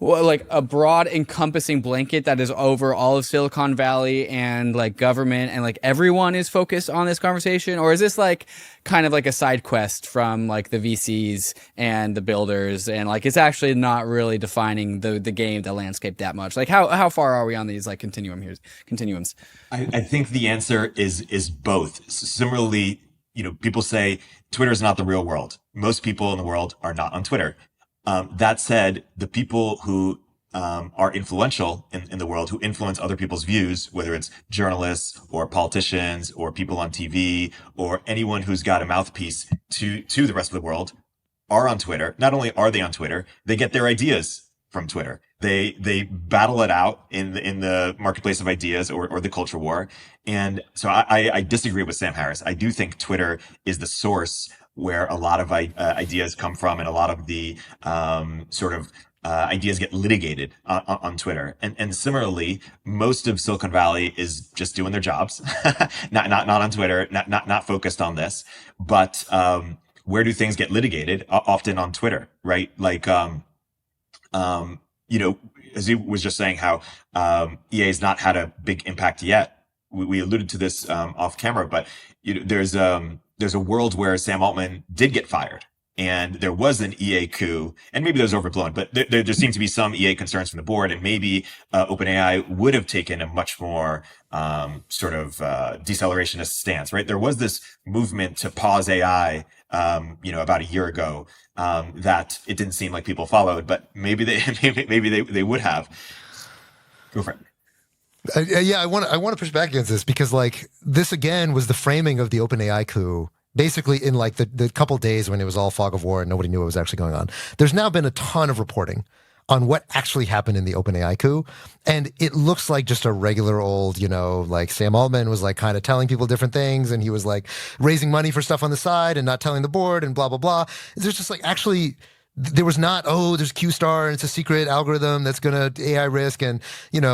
like a broad encompassing blanket that is over all of Silicon Valley and like government and like everyone is focused on this conversation? Or is this like kind of like a side quest from like the VCs and the builders, and like it's actually not really defining the game, the landscape that much? Like how far are we on these like continuums? I think the answer is both. Similarly, people say Twitter is not the real world. Most people in the world are not on Twitter. That said, the people who are influential in the world, who influence other people's views, whether it's journalists or politicians or people on TV or anyone who's got a mouthpiece to the rest of the world, are on Twitter. Not only are they on Twitter, they get their ideas from Twitter. They battle it out in the marketplace of ideas or the culture war. And so I disagree with Sam Harris. I do think Twitter is the source where a lot of ideas come from, and a lot of the ideas get litigated on Twitter. And similarly, most of Silicon Valley is just doing their jobs, not on Twitter, not focused on this. But where do things get litigated? Often on Twitter, right? Like, as he was just saying, how EA has not had a big impact yet. We alluded to this off camera, but there's a world where Sam Altman did get fired, and there was an EA coup, and maybe that was overblown, but there seemed to be some EA concerns from the board, and maybe OpenAI would have taken a much more deceleration stance, right? There was this movement to pause AI, about a year ago, that it didn't seem like people followed, but maybe they would have. Go for it. I want to push back against this, because like this again was the framing of the OpenAI coup, basically in like the couple days when it was all fog of war and nobody knew what was actually going on. There's now been a ton of reporting on what actually happened in the OpenAI coup, and it looks like just a regular old, like Sam Altman was like kind of telling people different things, and he was like raising money for stuff on the side and not telling the board and blah blah blah. There's just like actually. There was not, there's Q-Star and it's a secret algorithm that's going to AI risk. And,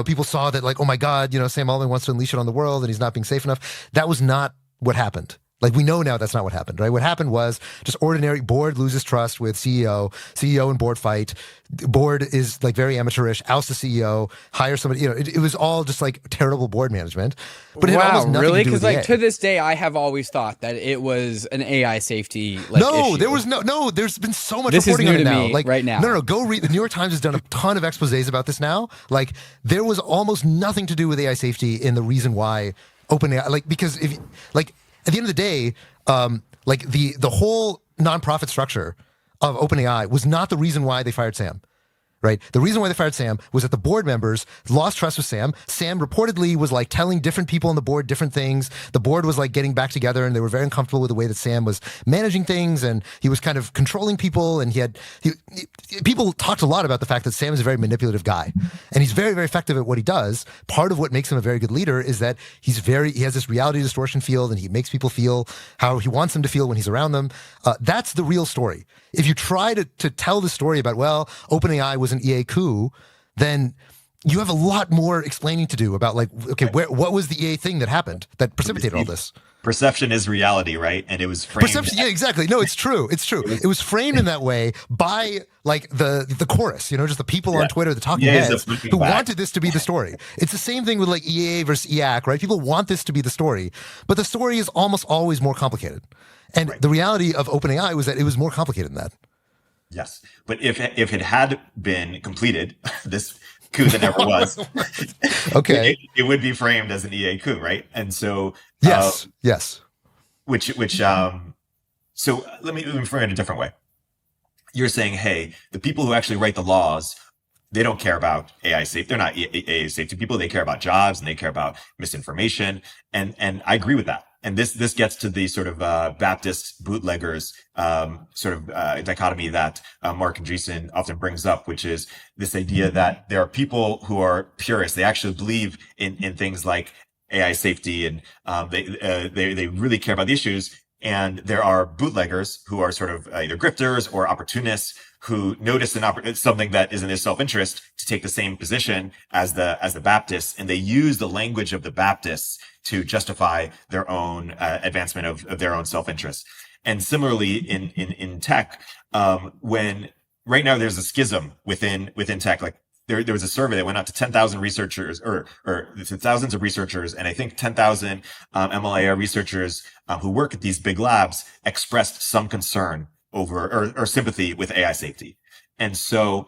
people saw that like, oh my God, Sam Altman wants to unleash it on the world and he's not being safe enough. That was not what happened. Like, we know now that's not what happened, right? What happened was just ordinary board loses trust with CEO and board fight. Board is like very amateurish, ousts the CEO, hire somebody, it was all just like terrible board management. But it had almost nothing really? to do with Because like EA. to this day, I have always thought that it was an AI safety issue. There was no, there's been so much This is reporting new on it to now. me Like, right now. No, go read. The New York Times has done a ton of exposés about this now. Like, there was almost nothing to do with AI safety in the reason why OpenAI, like, because if, like, at the end of the day, like the whole nonprofit structure of OpenAI was not the reason why they fired Sam. Right? The reason why they fired Sam was that the board members lost trust with Sam. Sam reportedly was like telling different people on the board different things. The board was like getting back together, and they were very uncomfortable with the way that Sam was managing things, and he was kind of controlling people. And people talked a lot about the fact that Sam is a very manipulative guy, and he's very, very effective at what he does. Part of what makes him a very good leader is that he has this reality distortion field, and he makes people feel how he wants them to feel when he's around them. That's the real story. If you try to tell the story about, well, OpenAI was an EA coup, then you have a lot more explaining to do about like, okay, what was the EA thing that happened that precipitated all this? Perception is reality, right? And it was framed. Perception, yeah, exactly. No, it's true. It's true. It was framed in that way by like the chorus, just the people on Twitter, the talking heads who wanted this to be the story. It's the same thing with like EA versus EAC, right? People want this to be the story, but the story is almost always more complicated. And the reality of OpenAI was that it was more complicated than that. Yes, but if it had been completed, this coup that never was, okay, it would be framed as an EA coup, right? And so yes. So let me frame it a different way. You're saying, hey, the people who actually write the laws, they don't care about AI safety. They're not AI safety people. They care about jobs, and they care about misinformation. And I agree with that. and this gets to the sort of Baptist bootleggers dichotomy that Mark Andreessen often brings up, which is this idea that there are people who are purists. They actually believe in things like AI safety, and they really care about the issues. And there are bootleggers who are sort of either grifters or opportunists who notice something that is in their self-interest to take the same position as the Baptists, and they use the language of the Baptists to justify their own advancement of their own self-interest. And similarly in tech, when right now there's a schism within tech, like there was a survey that went out to 10,000 researchers or to thousands of researchers, and I think 10,000 MLAI researchers who work at these big labs expressed some concern over or sympathy with AI safety. And so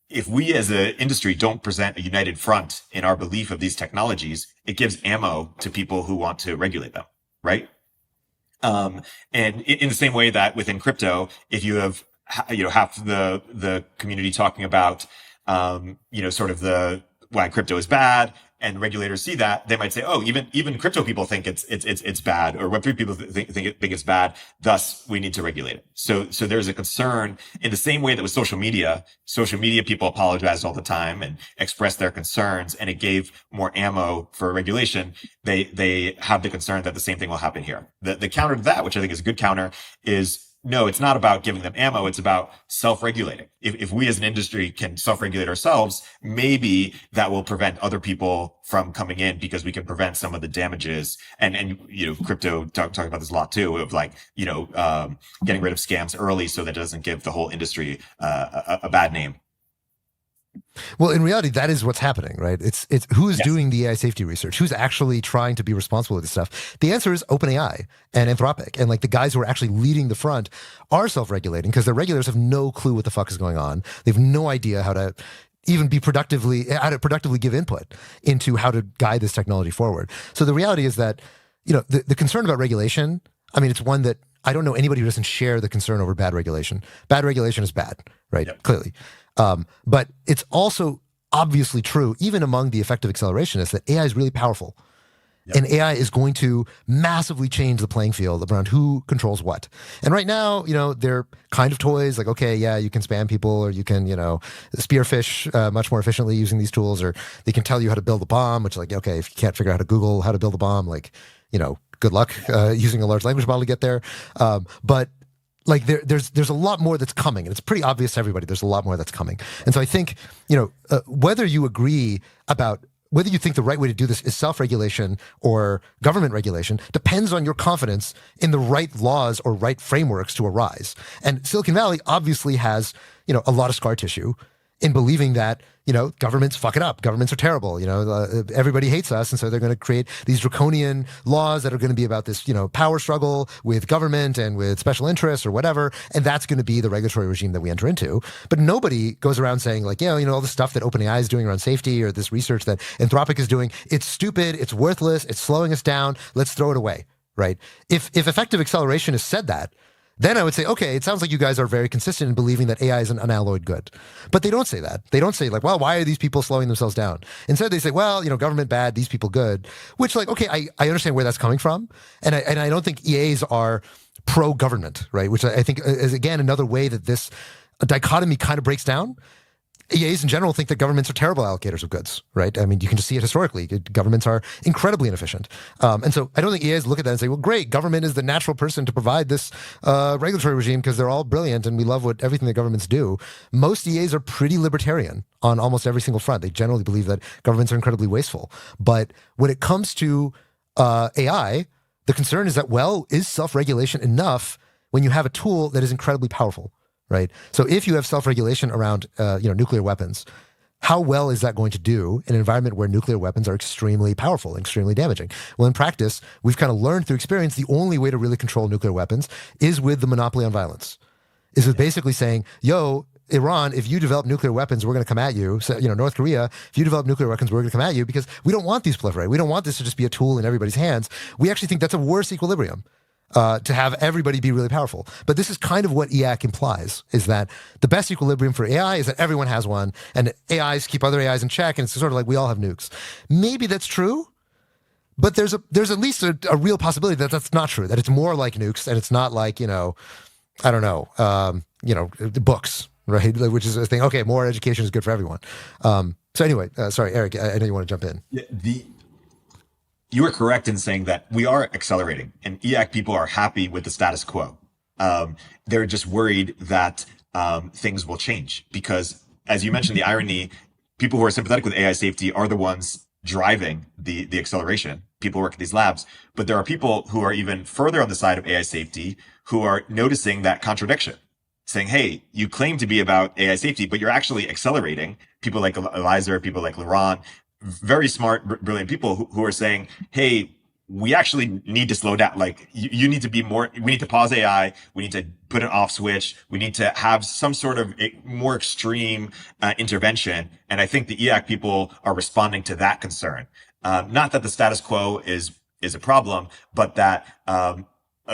if we as an industry don't present a united front in our belief of these technologies, it gives ammo to people who want to regulate them, right? And in the same way that within crypto, if you have half the community talking about sort of why crypto is bad, and regulators see that, they might say, oh, even crypto people think it's bad, or Web3 people think it's bad, thus we need to regulate it. So there's a concern in the same way that with social media people apologized all the time and expressed their concerns, and it gave more ammo for regulation. They have the concern that the same thing will happen here. The counter to that, which I think is a good counter, is no, it's not about giving them ammo. It's about self-regulating. If we as an industry can self-regulate ourselves, maybe that will prevent other people from coming in, because we can prevent some of the damages. And crypto talking about this a lot too, of getting rid of scams early so that it doesn't give the whole industry a bad name. Well, in reality, that is what's happening, right? It's who's doing the AI safety research? Who's actually trying to be responsible with this stuff? The answer is OpenAI and Anthropic, and like the guys who are actually leading the front are self-regulating because their regulators have no clue what the fuck is going on. They have no idea how to even productively give input into how to guide this technology forward. So the reality is that, the concern about regulation, I mean, it's one that I don't know anybody who doesn't share the concern over bad regulation. Bad regulation is bad, right? Yep. Clearly. But it's also obviously true, even among the effective accelerationists, that AI is really powerful. Yep. And AI is going to massively change the playing field around who controls what. And right now, they're kind of toys, like, okay, yeah, you can spam people, or you can, spearfish much more efficiently using these tools, or they can tell you how to build a bomb, which, like, okay, if you can't figure out how to Google how to build a bomb, like, good luck using a large language model to get there. But like there's a lot more that's coming, and it's pretty obvious to everybody there's a lot more that's coming. And so I think, whether you agree about whether you think the right way to do this is self-regulation or government regulation depends on your confidence in the right laws or right frameworks to arise. And Silicon Valley obviously has, a lot of scar tissue in believing that, governments fuck it up. Governments are terrible. Everybody hates us. And so they're going to create these draconian laws that are going to be about this, power struggle with government and with special interests or whatever. And that's going to be the regulatory regime that we enter into. But nobody goes around saying like, all the stuff that OpenAI is doing around safety, or this research that Anthropic is doing, it's stupid, it's worthless, it's slowing us down, let's throw it away, right? If effective acceleration has said that, then I would say, okay, it sounds like you guys are very consistent in believing that AI is an unalloyed good. But they don't say that. They don't say like, well, why are these people slowing themselves down? Instead, they say, well, government bad, these people good, which like, okay, I understand where that's coming from. And I don't think EAs are pro-government, right? Which I think is, again, another way that this dichotomy kind of breaks down. EAs in general think that governments are terrible allocators of goods, right? I mean, you can just see it historically. Governments are incredibly inefficient. And so I don't think EAs look at that and say, well, great, government is the natural person to provide this regulatory regime because they're all brilliant and we love everything that governments do. Most EAs are pretty libertarian on almost every single front. They generally believe that governments are incredibly wasteful. But when it comes to AI, the concern is that, well, is self-regulation enough when you have a tool that is incredibly powerful? Right. So if you have self-regulation around, nuclear weapons, how well is that going to do in an environment where nuclear weapons are extremely powerful, extremely damaging? Well, in practice, we've kind of learned through experience the only way to really control nuclear weapons is with the monopoly on violence. Is with basically saying, yo, Iran, if you develop nuclear weapons, we're going to come at you. So, North Korea, if you develop nuclear weapons, we're going to come at you because we don't want these to proliferate. We don't want this to just be a tool in everybody's hands. We actually think that's a worse equilibrium. To have everybody be really powerful. But this is kind of what EAC implies, is that the best equilibrium for AI is that everyone has one, and AIs keep other AIs in check, and it's sort of like we all have nukes. Maybe that's true, But there's at least a real possibility that that's not true, that it's more like nukes and it's not like, I don't know, the books, right? Which is a thing. Okay, more education is good for everyone. So anyway, sorry, Erik, I know you want to jump in. Yeah, you are correct in saying that we are accelerating, and EAC people are happy with the status quo. They're just worried that things will change because, as you mentioned, the irony, people who are sympathetic with AI safety are the ones driving the acceleration. People work at these labs, but there are people who are even further on the side of AI safety who are noticing that contradiction, saying, hey, you claim to be about AI safety, but you're actually accelerating. People like Eliza, people like Laurent, very smart, brilliant people who are saying, hey, we actually need to slow down. Like you need to be more, we need to pause AI. We need to put an off switch. We need to have some sort of more extreme intervention. And I think the EAC people are responding to that concern. Not that the status quo is a problem, but that a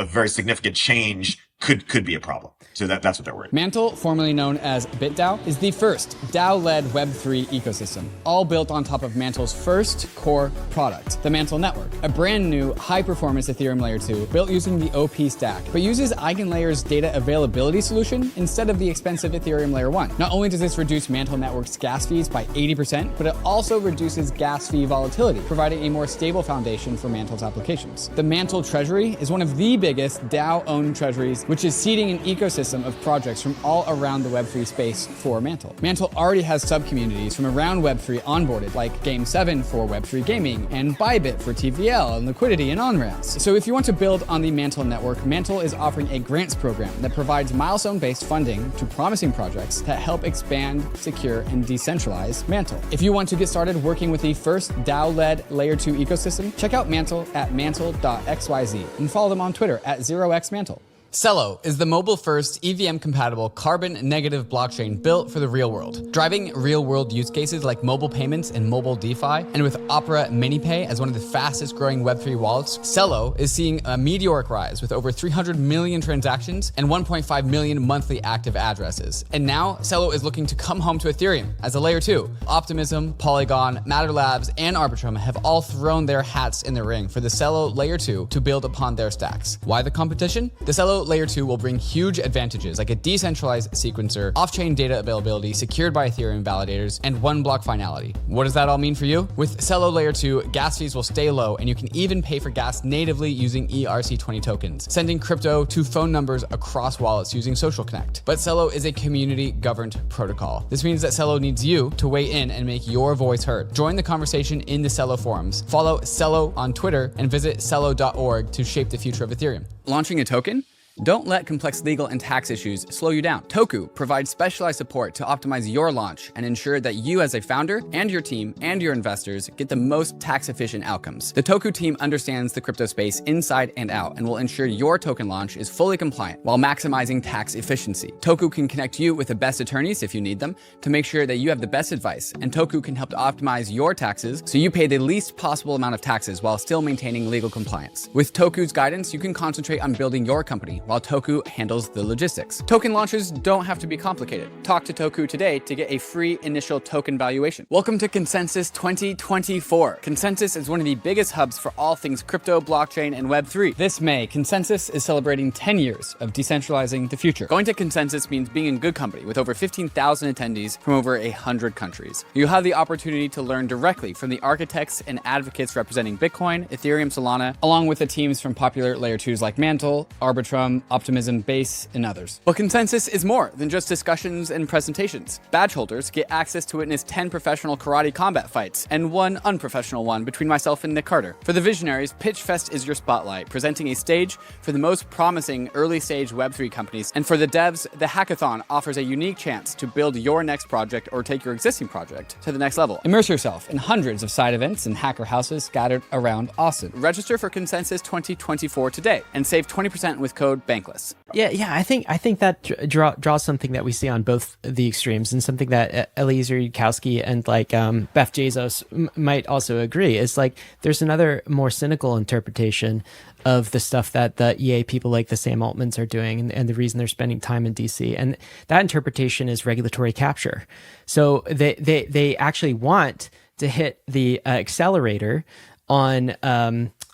very significant change could be a problem. So that's what they're worried. Mantle, formerly known as BitDAO, is the first DAO-led Web3 ecosystem, all built on top of Mantle's first core product, the Mantle Network, a brand new high-performance Ethereum Layer 2 built using the OP stack, but uses EigenLayer's data availability solution instead of the expensive Ethereum Layer 1. Not only does this reduce Mantle Network's gas fees by 80%, but it also reduces gas fee volatility, providing a more stable foundation for Mantle's applications. The Mantle Treasury is one of the biggest DAO-owned treasuries, which is seeding an ecosystem of projects from all around the Web3 space for Mantle. Mantle already has sub-communities from around Web3 onboarded, like Game7 for Web3 gaming, and Bybit for TVL and liquidity and on-ramps. So if you want to build on the Mantle network, Mantle is offering a grants program that provides milestone-based funding to promising projects that help expand, secure, and decentralize Mantle. If you want to get started working with the first DAO-led Layer 2 ecosystem, check out Mantle at mantle.xyz and follow them on Twitter at 0xmantle. Celo is the mobile-first, EVM-compatible, carbon-negative blockchain built for the real world, driving real-world use cases like mobile payments and mobile DeFi. And with Opera MiniPay as one of the fastest-growing Web3 wallets, Celo is seeing a meteoric rise with over 300 million transactions and 1.5 million monthly active addresses. And now, Celo is looking to come home to Ethereum as a Layer 2. Optimism, Polygon, Matter Labs, and Arbitrum have all thrown their hats in the ring for the Celo Layer 2 to build upon their stacks. Why the competition? The Celo Layer 2 will bring huge advantages like a decentralized sequencer, off-chain data availability secured by Ethereum validators, and one-block finality. What does that all mean for you? With Celo Layer 2, gas fees will stay low, and you can even pay for gas natively using ERC20 tokens, sending crypto to phone numbers across wallets using Social Connect. But Celo is a community-governed protocol. This means that Celo needs you to weigh in and make your voice heard. Join the conversation in the Celo forums, follow Celo on Twitter, and visit celo.org to shape the future of Ethereum. Launching a token? Don't let complex legal and tax issues slow you down. Toku provides specialized support to optimize your launch and ensure that you as a founder and your team and your investors get the most tax-efficient outcomes. The Toku team understands the crypto space inside and out and will ensure your token launch is fully compliant while maximizing tax efficiency. Toku can connect you with the best attorneys if you need them to make sure that you have the best advice, and Toku can help to optimize your taxes so you pay the least possible amount of taxes while still maintaining legal compliance. With Toku's guidance, you can concentrate on building your company while Toku handles the logistics. Token launches don't have to be complicated. Talk to Toku today to get a free initial token valuation. Welcome to Consensus 2024. Consensus is one of the biggest hubs for all things crypto, blockchain, and Web3. This May, Consensus is celebrating 10 years of decentralizing the future. Going to Consensus means being in good company with over 15,000 attendees from over 100 countries. You'll have the opportunity to learn directly from the architects and advocates representing Bitcoin, Ethereum, Solana, along with the teams from popular Layer 2s like Mantle, Arbitrum, Optimism, Base, and others. But Consensus is more than just discussions and presentations. Badge holders get access to witness 10 professional karate combat fights and one unprofessional one between myself and Nick Carter. For the visionaries, PitchFest is your spotlight, presenting a stage for the most promising early-stage Web3 companies. And for the devs, the hackathon offers a unique chance to build your next project or take your existing project to the next level. Immerse yourself in hundreds of side events and hacker houses scattered around Austin. Register for Consensus 2024 today and save 20% with code BANKLESS. Yeah. I think that draws something that we see on both the extremes, and something that Eliezer Yudkowsky and Beth Bezos might also agree is there's another more cynical interpretation of the stuff that the EA people like the Sam Altmans are doing, and the reason they're spending time in DC. And that interpretation is regulatory capture. So they actually want to hit the accelerator on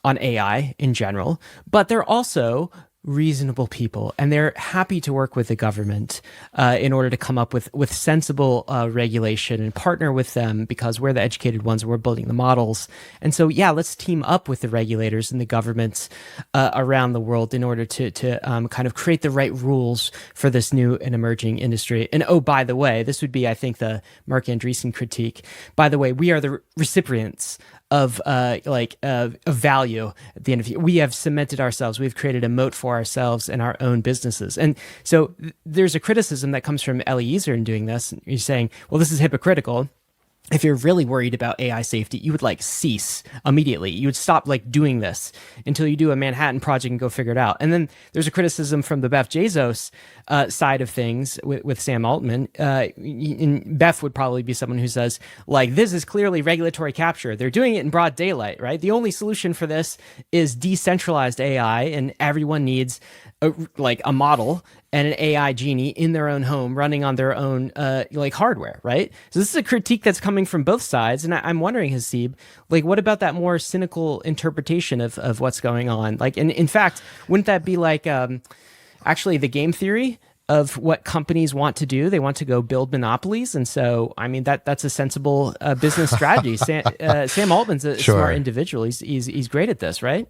AI in general, but they're also reasonable people, and they're happy to work with the government in order to come up with sensible regulation and partner with them, because we're the educated ones, we're building the models. And so, yeah, let's team up with the regulators and the governments around the world in order to kind of create the right rules for this new and emerging industry. And oh, by the way, this would be, I think, the Mark Andreessen critique. By the way, we are the recipients of value at the end of the year. We have cemented ourselves. We've created a moat for ourselves and our own businesses. And so there's a criticism that comes from Eliezer in doing this. He's saying, well, this is hypocritical. If you're really worried about AI safety, you would cease immediately. You would stop doing this until you do a Manhattan Project and go figure it out. And then there's a criticism from the Beth Bezos side of things with Sam Altman. And Beth would probably be someone who says, this is clearly regulatory capture. They're doing it in broad daylight, right? The only solution for this is decentralized AI, and everyone needs a model and an AI genie in their own home running on their own hardware, right? So this is a critique that's coming from both sides. And I'm wondering, Haseeb, what about that more cynical interpretation of what's going on? And in fact, wouldn't that be actually the game theory of what companies want to do? They want to go build monopolies. And so, I mean, that's a sensible business strategy. Sam Altman's a smart individual. He's great at this, right?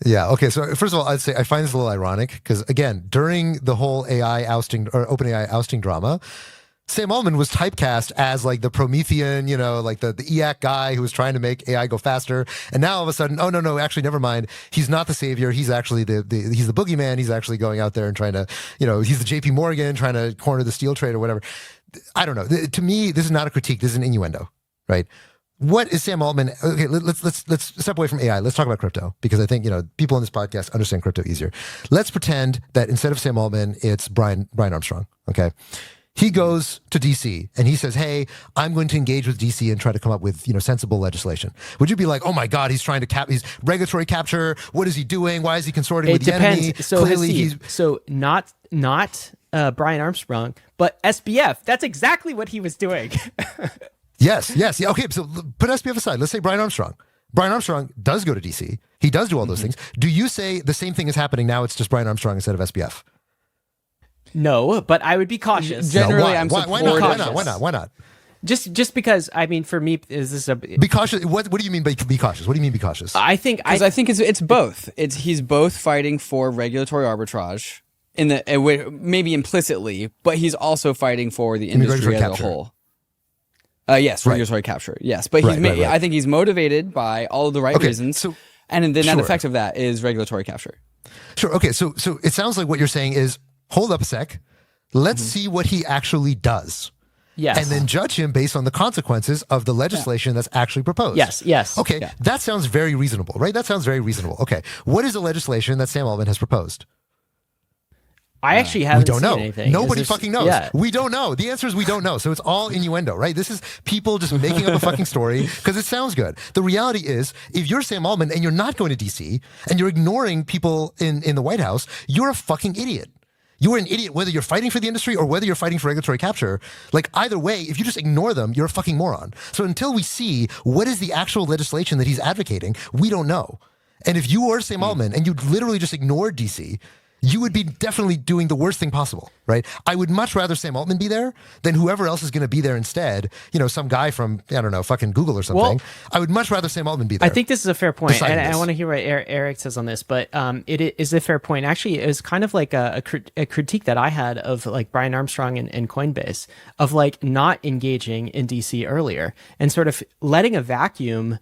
Yeah. Okay. So first of all, I'd say I find this a little ironic because, again, during the whole AI ousting or OpenAI ousting drama, Sam Altman was typecast as the Promethean, the EAC guy who was trying to make AI go faster. And now all of a sudden, oh no, actually, never mind. He's not the savior. He's actually he's the boogeyman. He's actually going out there and trying to, he's the JP Morgan trying to corner the steel trade or whatever. I don't know. To me, this is not a critique. This is an innuendo, right? What is Sam Altman? Okay, let's step away from AI. Let's talk about crypto, because I think people on this podcast understand crypto easier. Let's pretend that instead of Sam Altman, it's Brian Armstrong. Okay, he goes to DC and he says, "Hey, I'm going to engage with DC and try to come up with sensible legislation." Would you be like, "Oh my God, he's trying to he's regulatory capture? What is he doing? Why is he consorting with the enemy?" So not Brian Armstrong, but SBF. That's exactly what he was doing. Yes. Yeah. Okay. So put SBF aside. Let's say Brian Armstrong. Brian Armstrong does go to DC. He does do all those things. Do you say the same thing is happening now? It's just Brian Armstrong instead of SBF. No, but I would be cautious. Generally, no, why not? Why not? Just because, I mean, for me, is this a be cautious? What do you mean by be cautious? What do you mean be cautious? I think it's both. He's both fighting for regulatory arbitrage maybe implicitly, but he's also fighting for the industry as a whole. Yes, regulatory capture. Yes, but I think he's motivated by all of the right reasons. So, and then the net effect of that is regulatory capture. Sure. Okay. So it sounds like what you're saying is, hold up a sec. Let's see what he actually does. Yes. And then judge him based on the consequences of the legislation that's actually proposed. Yes. Okay. Yeah. That sounds very reasonable, right? That sounds very reasonable. Okay. What is the legislation that Sam Altman has proposed? I actually haven't seen anything. Nobody fucking knows. Yeah. We don't know. The answer is we don't know. So it's all innuendo, right? This is people just making up a fucking story because it sounds good. The reality is, if you're Sam Altman and you're not going to DC and you're ignoring people in the White House, you're a fucking idiot. You're an idiot whether you're fighting for the industry or whether you're fighting for regulatory capture. Either way, if you just ignore them, you're a fucking moron. So until we see what is the actual legislation that he's advocating, we don't know. And if you were Sam Altman and you literally just ignored DC, you would be definitely doing the worst thing possible, right? I would much rather Sam Altman be there than whoever else is going to be there instead. Some guy from, I don't know, fucking Google or something. Well, I would much rather Sam Altman be there. I think this is a fair point. And I want to hear what Erik says on this, but it is a fair point. Actually, it was kind of like a critique that I had of Brian Armstrong and Coinbase of not engaging in DC earlier and sort of letting a vacuum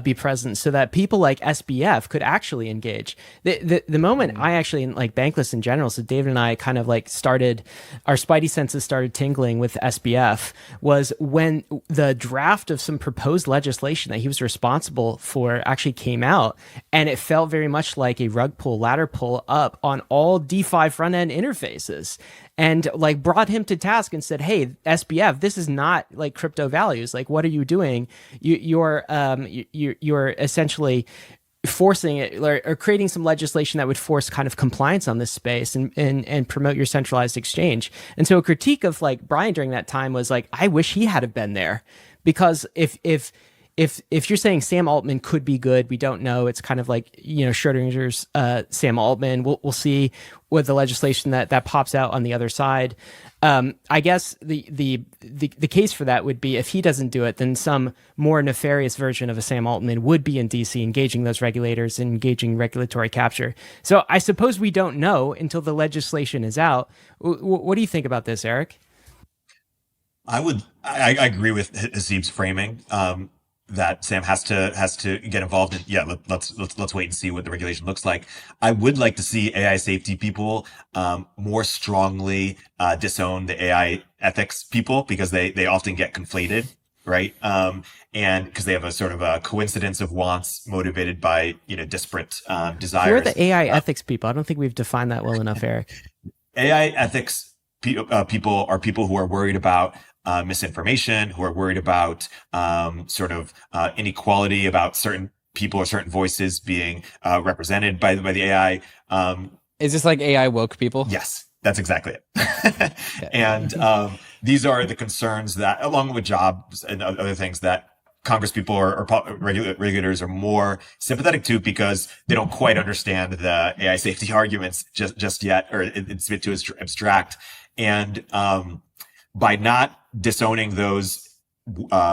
be present so that people like SBF could actually engage. The moment I actually, Bankless in general, so David and I kind of started, our spidey senses started tingling with SBF was when the draft of some proposed legislation that he was responsible for actually came out, and it felt very much like a rug pull, ladder pull up on all DeFi front end interfaces. And brought him to task and said, "Hey, SBF, this is not crypto values. What are you doing? You're essentially forcing it or creating some legislation that would force kind of compliance on this space and promote your centralized exchange." And so a critique of Brian during that time was I wish he had been there, because if if you're saying Sam Altman could be good, we don't know. It's kind of like, Schrodinger's Sam Altman. We'll see with the legislation that pops out on the other side. I guess the case for that would be if he doesn't do it, then some more nefarious version of a Sam Altman would be in DC, engaging those regulators and engaging regulatory capture. So I suppose we don't know until the legislation is out. What do you think about this, Erik? I agree with Haseeb's framing. That Sam has to get involved in. Yeah, let's wait and see what the regulation looks like. I would like to see AI safety people more strongly disown the AI ethics people, because they often get conflated, right? And because they have a sort of a coincidence of wants motivated by disparate desires. Who are the AI ethics people? I don't think we've defined that well enough, Erik. AI ethics people are people who are worried about misinformation, who are worried about inequality, about certain people or certain voices being represented by the AI. Is this like AI woke people? Yes, that's exactly it. And these are the concerns that, along with jobs and other things, that Congress people or regulators are more sympathetic to, because they don't quite understand the AI safety arguments just yet, or it's a bit too abstract. And by not disowning those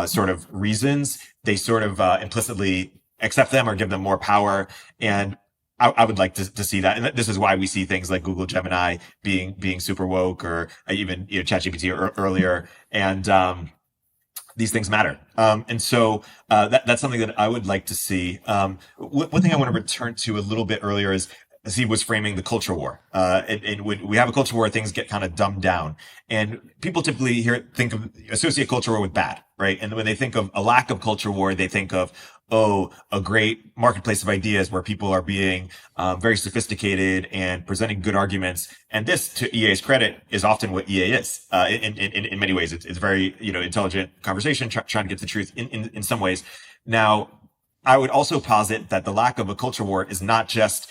sort of reasons, they sort of implicitly accept them or give them more power. And I would like to see that. And this is why we see things like Google Gemini being super woke, or even ChatGPT earlier. And these things matter. And so that's something that I would like to see. One thing I want to return to a little bit earlier is, as he was framing the culture war. And when we have a culture war, things get kind of dumbed down. And people typically associate culture war with bad, right? And when they think of a lack of culture war, they think of, a great marketplace of ideas where people are being very sophisticated and presenting good arguments. And this, to EA's credit, is often what EA is. In many ways, it's very, intelligent conversation, trying to get the truth in some ways. Now, I would also posit that the lack of a culture war is not just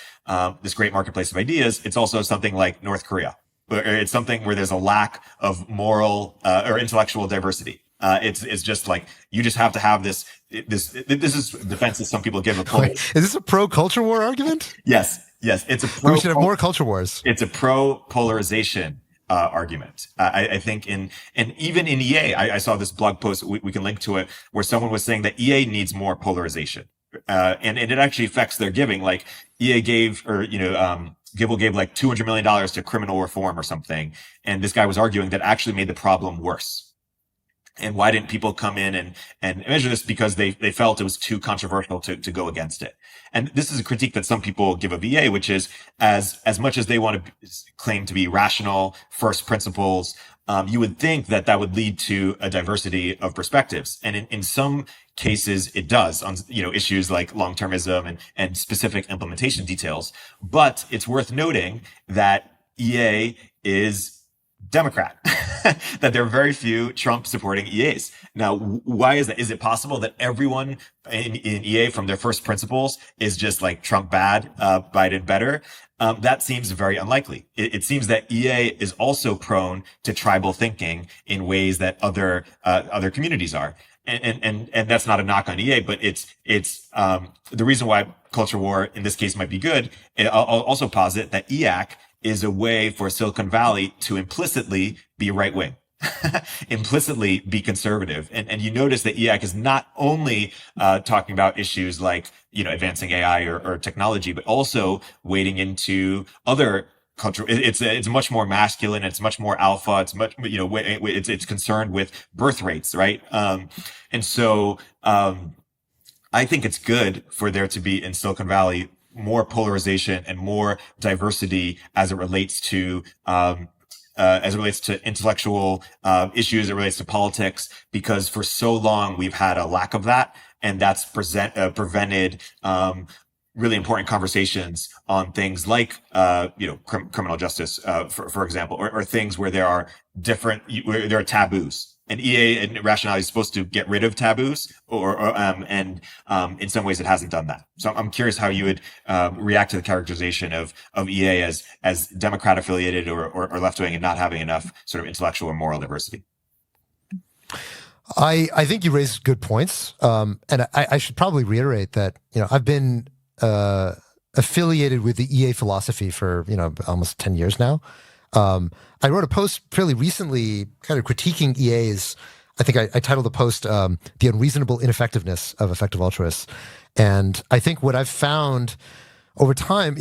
this great marketplace of ideas. It's also something like North Korea. It's something where there's a lack of moral or intellectual diversity. It's just like, you just have to have this is defenses some people give. Wait, is this a pro culture war argument? Yes. It's a we should have more culture wars. It's a pro polarization argument. I think and even in EA, I saw this blog post, we can link to it, where someone was saying that EA needs more polarization. And it actually affects their giving. Like EA gave, or, Gibble gave like $200 million to criminal reform or something. And this guy was arguing that actually made the problem worse. And why didn't people come in and measure this? Because they felt it was too controversial to go against it. And this is a critique that some people give of EA, which is as much as they want to claim to be rational, first principles, you would think that would lead to a diversity of perspectives. And in some cases, it does on, issues like long-termism and specific implementation details. But it's worth noting that EA is Democrat, that there are very few Trump supporting EAs. Now, why is that? Is it possible that everyone in EA from their first principles is just like Trump bad, Biden better? That seems very unlikely. It seems that EA is also prone to tribal thinking in ways that other communities are. And that's not a knock on EA, but it's the reason why culture war in this case might be good. I'll also posit that EAC is a way for Silicon Valley to implicitly be right wing, implicitly be conservative. And you notice that EAC is not only talking about issues like, advancing AI or technology, but also wading into other culture. It's much more masculine. It's much more alpha. It's much, it's concerned with birth rates, right? And so I think it's good for there to be in Silicon Valley more polarization and more diversity as it relates to intellectual issues, it relates to politics, because for so long we've had a lack of that, and that's prevented really important conversations on things like criminal justice, for example, or things where there are taboos. And EA and rationality is supposed to get rid of taboos, and in some ways it hasn't done that. So I'm curious how you would react to the characterization of EA as Democrat affiliated or left wing and not having enough sort of intellectual or moral diversity. I think you raise good points. And I should probably reiterate that, I've been affiliated with the EA philosophy for, almost 10 years now. I wrote a post fairly recently kind of critiquing EA's, I think I titled the post, The Unreasonable Ineffectiveness of Effective Altruists. And I think what I've found over time,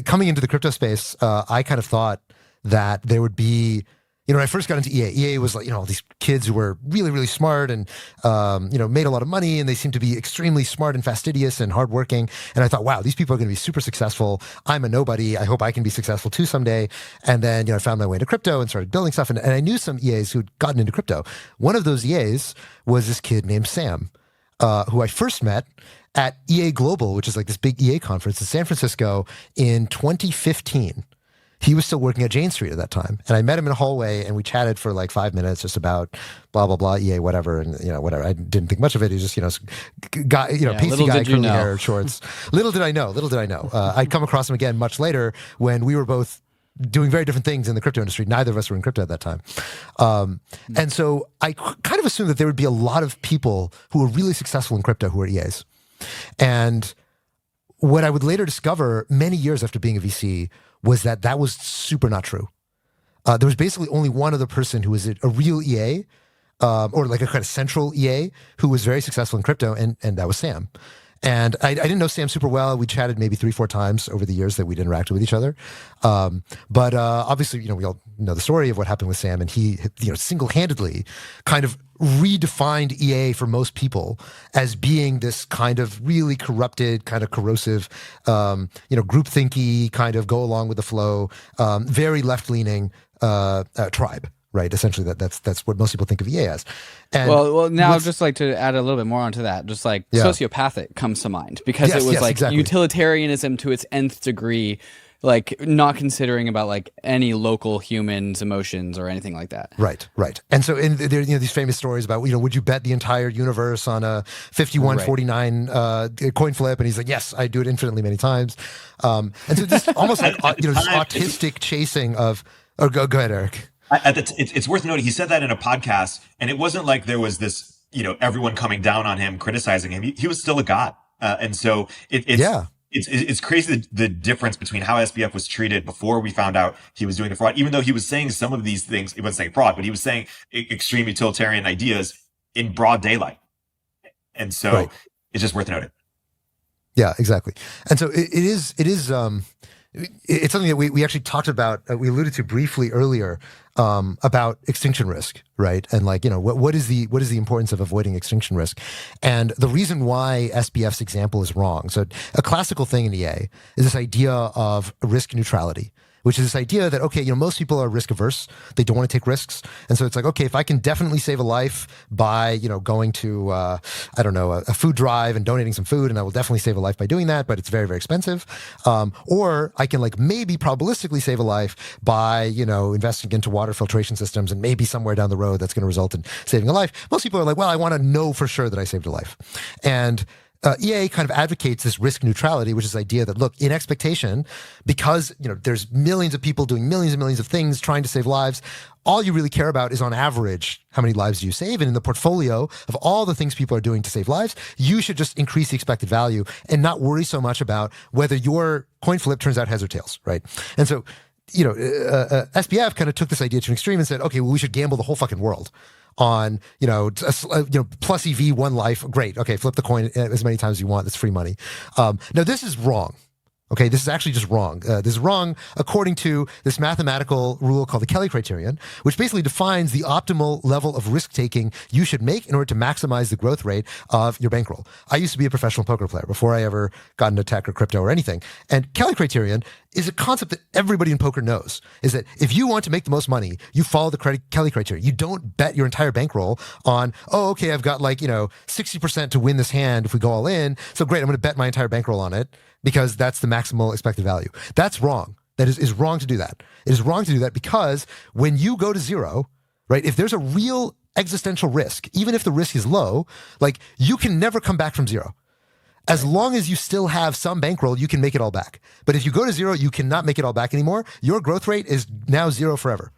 coming into the crypto space, I kind of thought that there would be, when I first got into EA was like, all these kids who were really, really smart and, made a lot of money, and they seemed to be extremely smart and fastidious and hardworking. And I thought, wow, these people are going to be super successful. I'm a nobody. I hope I can be successful too someday. And then, I found my way into crypto and started building stuff. And I knew some EAs who'd gotten into crypto. One of those EAs was this kid named Sam, who I first met at EA Global, which is like this big EA conference in San Francisco in 2015. He was still working at Jane Street at that time. And I met him in a hallway and we chatted for like 5 minutes just about blah, blah, blah, EA, whatever. And, whatever. I didn't think much of it. He was just, guy, pasty guy, curly hair, shorts. Little did I know. I'd come across him again much later when we were both doing very different things in the crypto industry. Neither of us were in crypto at that time. And so I kind of assumed that there would be a lot of people who were really successful in crypto who were EAs. And what I would later discover many years after being a VC was that was super not true. There was basically only one other person who was a real EA, or like a kind of central EA, who was very successful in crypto, and that was Sam. And I didn't know Sam super well. We chatted maybe 3-4 times over the years that we'd interacted with each other. But obviously, we all know the story of what happened with Sam, and he, single-handedly kind of redefined EA for most people as being this kind of really corrupted, kind of corrosive, groupthinky, kind of go along with the flow, very left-leaning tribe. Right, essentially, that's what most people think of EA as. And well, now I'd just like to add a little bit more onto that. Just like sociopathic comes to mind because it was like exactly. Utilitarianism to its nth degree, like not considering about like any local human's emotions or anything like that. Right. And so there, these famous stories about, would you bet the entire universe on a 51-49 coin flip? And he's like, yes, I do it infinitely many times. And so this almost like this autistic chasing of. Oh, go ahead, Erik. It's worth noting he said that in a podcast, and it wasn't like there was this, everyone coming down on him, criticizing him. He was still a god, and so it's crazy the difference between how SBF was treated before we found out he was doing the fraud. Even though he was saying some of these things, he wasn't saying fraud, but he was saying extreme utilitarian ideas in broad daylight, and so it's just worth noting. Yeah, exactly. And so it is. It's something that we actually talked about. We alluded to briefly earlier about extinction risk, right? And like, what is the importance of avoiding extinction risk? And the reason why SBF's example is wrong. So a classical thing in EA is this idea of risk neutrality, which is this idea that, okay, most people are risk averse. They don't want to take risks. And so it's like, okay, if I can definitely save a life by, going to, a food drive and donating some food, and I will definitely save a life by doing that, but it's very, very expensive. Or I can like maybe probabilistically save a life by, investing into water filtration systems, and maybe somewhere down the road that's going to result in saving a life. Most people are like, well, I want to know for sure that I saved a life. And EA kind of advocates this risk neutrality, which is the idea that, look, in expectation, because there's millions of people doing millions and millions of things trying to save lives, all you really care about is on average, how many lives do you save? And in the portfolio of all the things people are doing to save lives, you should just increase the expected value and not worry so much about whether your coin flip turns out heads or tails, right? And so, SBF kind of took this idea to an extreme and said, okay, well, we should gamble the whole fucking world on, plus EV, one life. Great. Okay. Flip the coin as many times as you want. That's free money. Now this is wrong. Okay. This is actually just wrong. This is wrong according to this mathematical rule called the Kelly criterion, which basically defines the optimal level of risk taking you should make in order to maximize the growth rate of your bankroll. I used to be a professional poker player before I ever got into tech or crypto or anything. And Kelly criterion is a concept that everybody in poker knows, is that if you want to make the most money, you follow the Kelly criteria. You don't bet your entire bankroll on, oh, okay, I've got 60% to win this hand if we go all in. So great, I'm going to bet my entire bankroll on it because that's the maximal expected value. That's wrong. That is wrong to do that. It is wrong to do that because when you go to zero, right, if there's a real existential risk, even if the risk is low, you can never come back from zero. As long as you still have some bankroll, you can make it all back. But if you go to zero, you cannot make it all back anymore. Your growth rate is now zero forever.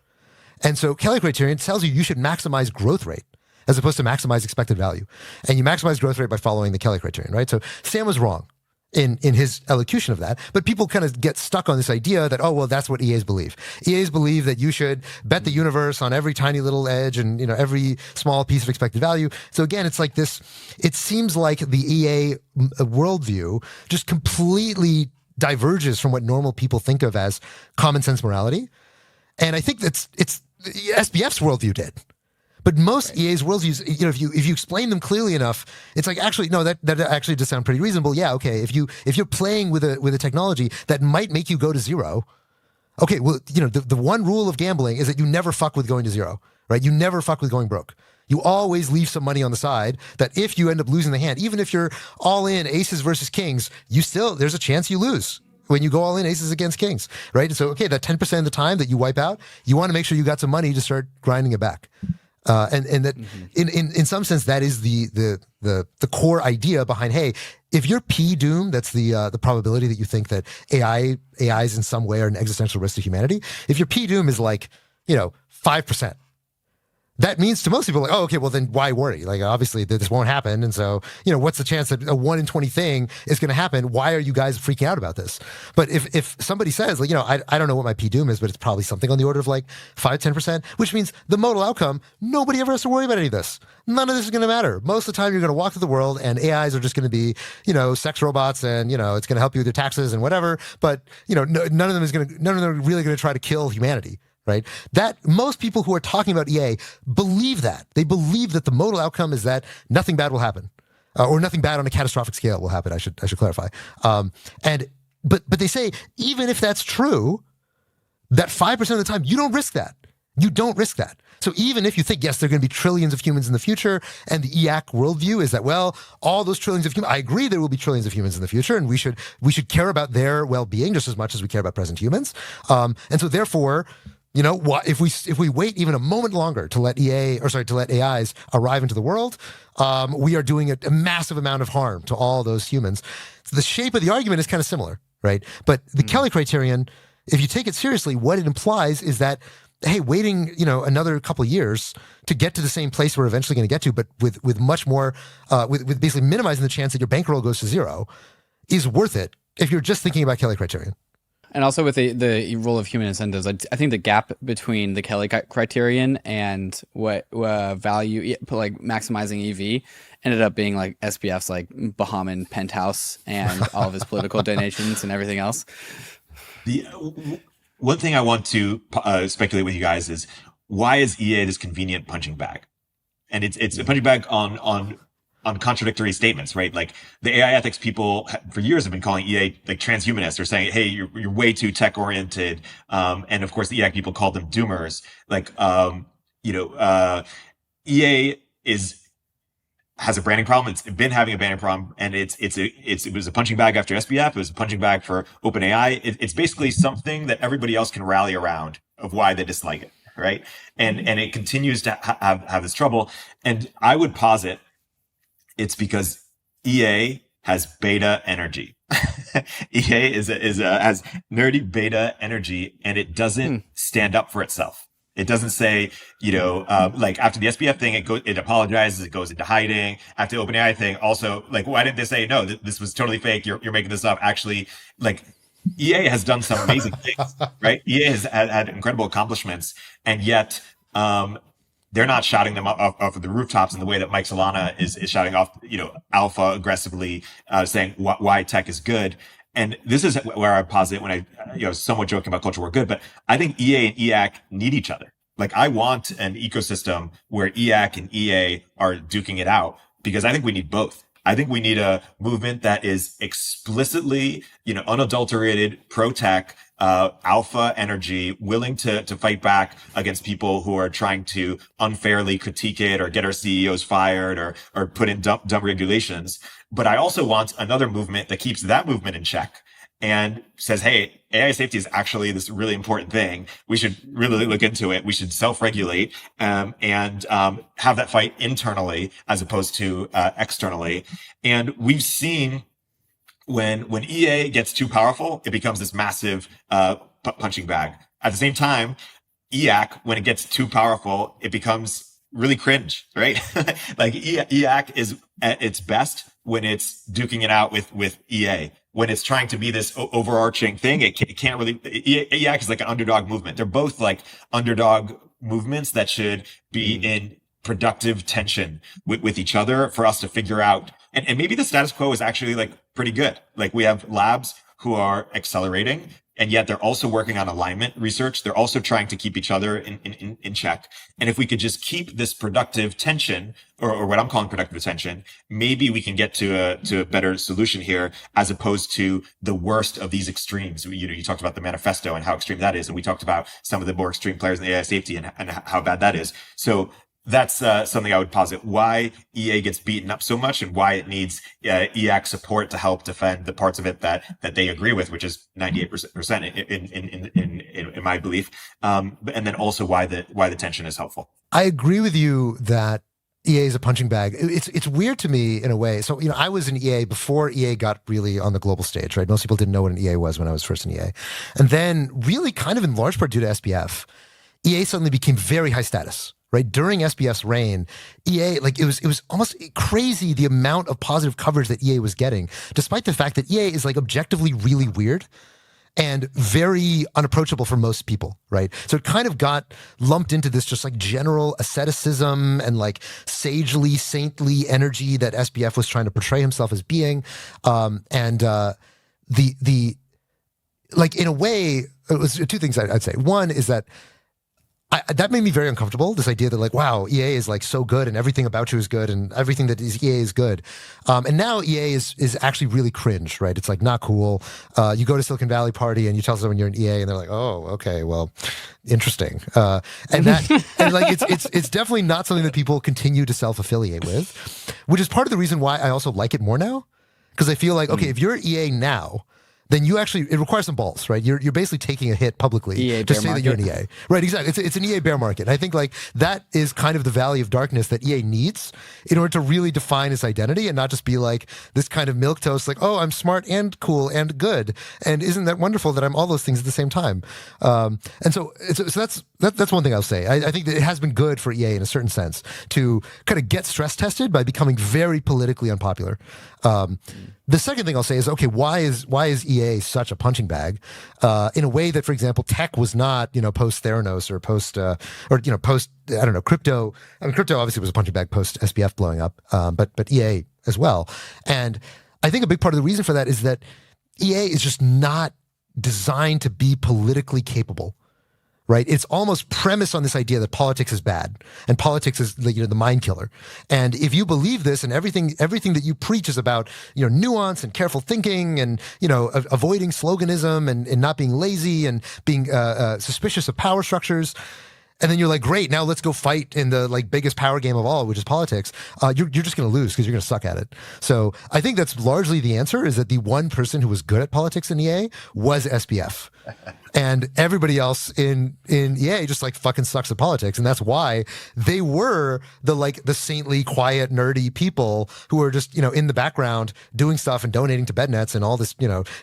And so Kelly criterion tells you should maximize growth rate. as opposed to maximize expected value. And you maximize growth rate by following the Kelly criterion, right? So Sam was wrong in his elocution of that, but people kind of get stuck on this idea that, oh, well, that's what EAs believe. EAs believe that you should bet the universe on every tiny little edge and, every small piece of expected value. So again, it's like this, it seems like the EA worldview just completely diverges from what normal people think of as common sense morality. And I think it's SBF's worldview did. But most EA's worldviews, if you explain them clearly enough, it's like, actually, no, that actually does sound pretty reasonable. Yeah, okay. If you're playing with a technology that might make you go to zero, okay, well, the one rule of gambling is that you never fuck with going to zero, right? You never fuck with going broke. You always leave some money on the side that if you end up losing the hand, even if you're all in aces versus kings, there's a chance you lose when you go all in aces against kings, right? And so, okay, that 10% of the time that you wipe out, you want to make sure you got some money to start grinding it back. And that in some sense, that is the core idea behind, hey, if you're P doom, that's the probability that you think that AIs in some way are an existential risk to humanity. If your P doom is like, 5%, that means to most people, like, oh, okay, well then why worry? Like, obviously this won't happen. And so, what's the chance that a 1 in 20 thing is going to happen? Why are you guys freaking out about this? But if somebody says, like, I don't know what my P doom is, but it's probably something on the order of like 5-10%, which means the modal outcome, nobody ever has to worry about any of this. None of this is going to matter. Most of the time you're going to walk through the world and AIs are just going to be, sex robots and, it's going to help you with your taxes and whatever. But, none of them are really going to try to kill humanity. Right? That most people who are talking about EA believe that. They believe that the modal outcome is that nothing bad will happen, or nothing bad on a catastrophic scale will happen. I should clarify. But they say even if that's true, that 5% of the time you don't risk that. You don't risk that. So even if you think, yes, there are going to be trillions of humans in the future, and the EAC worldview is that, well, all those trillions of humans, I agree there will be trillions of humans in the future, and we should care about their well-being just as much as we care about present humans. And so therefore, if we wait even a moment longer to let AIs arrive into the world, we are doing a massive amount of harm to all those humans. So the shape of the argument is kind of similar, right? But the Kelly criterion, if you take it seriously, what it implies is that, hey, waiting, another couple of years to get to the same place we're eventually going to get to, but with much more, with basically minimizing the chance that your bankroll goes to zero, is worth it if you're just thinking about Kelly criterion. And also with the role of human incentives, I think the gap between the Kelly criterion and what value, like maximizing EV, ended up being like SBF's like Bahamian penthouse and all of his political donations and everything else. The one thing I want to speculate with you guys is, why is EA this convenient punching bag? And it's a punching bag on contradictory statements, right? Like the AI ethics people for years have been calling EA like transhumanist, or saying, hey, you're way too tech oriented. And of course the EA people called them doomers. Like, EA has a branding problem. It's been having a branding problem, and it was a punching bag after SBF. It was a punching bag for OpenAI. It's basically something that everybody else can rally around of why they dislike it, right? And it continues to have this trouble. And I would posit it's because EA has beta energy. EA has nerdy beta energy, and it doesn't stand up for itself. It doesn't say, like after the SBF thing, it apologizes, it goes into hiding. After the OpenAI thing, also, like, why didn't they say, no, this was totally fake, you're making this up? Actually, like, EA has done some amazing things, right? EA has had incredible accomplishments, and yet, they're not shouting them off of the rooftops in the way that Mike Solana is shouting off, alpha aggressively, saying why tech is good. And this is where I posit when I, somewhat joking about culture war good, but I think EA and EAC need each other. Like, I want an ecosystem where EAC and EA are duking it out, because I think we need both. I think we need a movement that is explicitly, unadulterated, pro-tech, alpha energy, willing to fight back against people who are trying to unfairly critique it or get our CEOs fired or put in dumb regulations. But I also want another movement that keeps that movement in check and says, hey, AI safety is actually this really important thing. We should really look into it. We should self-regulate and have that fight internally as opposed to externally. And we've seen when EA gets too powerful, it becomes this massive punching bag. At the same time, EAC, when it gets too powerful, it becomes really cringe, right? Like EAC is at its best when it's duking it out with EA. When it's trying to be this overarching thing, it can't really, EAC is like an underdog movement. They're both like underdog movements that should be in productive tension with each other for us to figure out. And maybe the status quo is actually like pretty good. Like we have labs who are accelerating, and yet they're also working on alignment research. They're also trying to keep each other in check. And if we could just keep this productive tension, or what I'm calling productive tension, maybe we can get to a better solution here, as opposed to the worst of these extremes. You talked about the manifesto and how extreme that is. And we talked about some of the more extreme players in the AI safety and how bad that is. So that's something I would posit, why EA gets beaten up so much and why it needs EAC support to help defend the parts of it that they agree with, which is 98% in my belief. And then also why the tension is helpful. I agree with you that EA is a punching bag. It's weird to me in a way. So, I was in EA before EA got really on the global stage, right? Most people didn't know what an EA was when I was first in EA. And then really kind of in large part due to SBF, EA suddenly became very high status. Right, during SBF's reign, EA, like it was almost crazy the amount of positive coverage that EA was getting, despite the fact that EA is like objectively really weird and very unapproachable for most people, right? So it kind of got lumped into this just like general asceticism and like sagely, saintly energy that SBF was trying to portray himself as being. The like in a way, it was two things I'd say. One is that that made me very uncomfortable, this idea that like, wow, EA is like so good and everything about you is good and everything that is EA is good. And now EA is actually really cringe, right? It's like not cool. You go to Silicon Valley party and you tell someone you're an EA and they're like, oh, okay, well, interesting. And like it's definitely not something that people continue to self-affiliate with, which is part of the reason why I also like it more now. Because I feel like, okay, if you're EA now, then you actually, it requires some balls, right? You're basically taking a hit publicly to say that you're an EA. Right, exactly. It's an EA bear market. I think like that is kind of the valley of darkness that EA needs in order to really define its identity and not just be like this kind of milquetoast, like, oh, I'm smart and cool and good. And isn't that wonderful that I'm all those things at the same time? And so that's one thing I'll say. I think that it has been good for EA in a certain sense to kind of get stress tested by becoming very politically unpopular. The second thing I'll say is, okay, why is EA such a punching bag? In a way that, for example, tech was not, post Theranos or post I don't know, crypto. I mean, crypto obviously was a punching bag post SBF blowing up, but EA as well. And I think a big part of the reason for that is that EA is just not designed to be politically capable. Right, it's almost premised on this idea that politics is bad and politics is the mind killer. And if you believe this, and everything that you preach is about nuance and careful thinking and avoiding sloganism and not being lazy and being suspicious of power structures. And then you're like, great, now let's go fight in the like biggest power game of all, which is politics. You're just going to lose because you're going to suck at it. So I think that's largely the answer, is that the one person who was good at politics in EA was SBF. And everybody else in EA just like fucking sucks at politics. And that's why they were the saintly, quiet, nerdy people who were just, in the background doing stuff and donating to bednets and all this,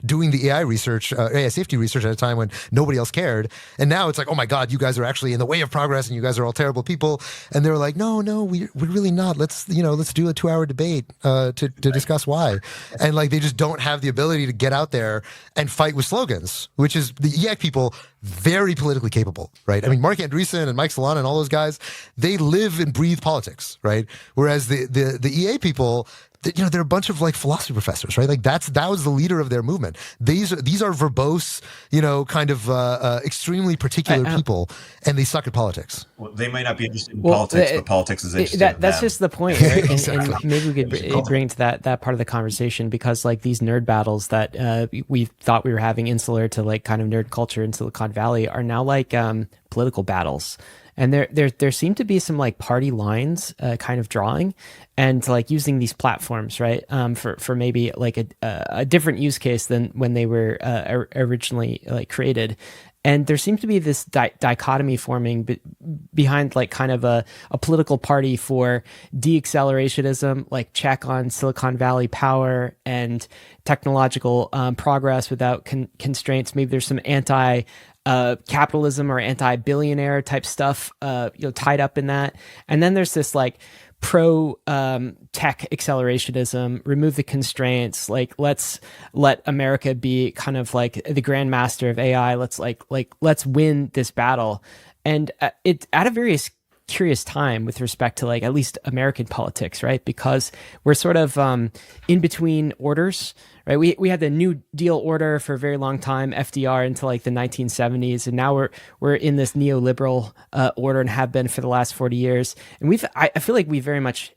doing the AI research, AI safety research at a time when nobody else cared. And now it's like, oh my God, you guys are actually in the way of progress and you guys are all terrible people. And they were like, no, we're really not. Let's do a 2-hour debate to discuss why. And like, they just don't have the ability to get out there and fight with slogans, which is the EAC people very politically capable, right? I mean, Mark Andreessen and Mike Solana and all those guys, they live and breathe politics, right? Whereas the EA people, they're a bunch of like philosophy professors, right? Like that was the leader of their movement. These are verbose, kind of extremely particular people, and they suck at politics. Well, they might not be interested in politics, but politics is interested in them. That's just the point, right? Exactly. And maybe we could bring to that part of the conversation, because like these nerd battles that we thought we were having insular to like kind of nerd culture in Silicon Valley are now like political battles. And there seem to be some like party lines kind of drawing and like using these platforms, right? For maybe like a different use case than when they were originally like created. And there seems to be this dichotomy forming behind like kind of a political party for deaccelerationism, like check on Silicon Valley power and technological progress without constraints. Maybe there's some capitalism or anti-billionaire type stuff, tied up in that. And then there's this like pro tech accelerationism, remove the constraints, like let's let America be kind of like the grandmaster of AI. Let's win this battle. And it's at a very curious time with respect to like at least American politics, right? Because we're sort of in between orders, right? We had the New Deal order for a very long time, FDR into like the 1970s, and now we're in this neoliberal order and have been for the last 40 years. And I feel like we very much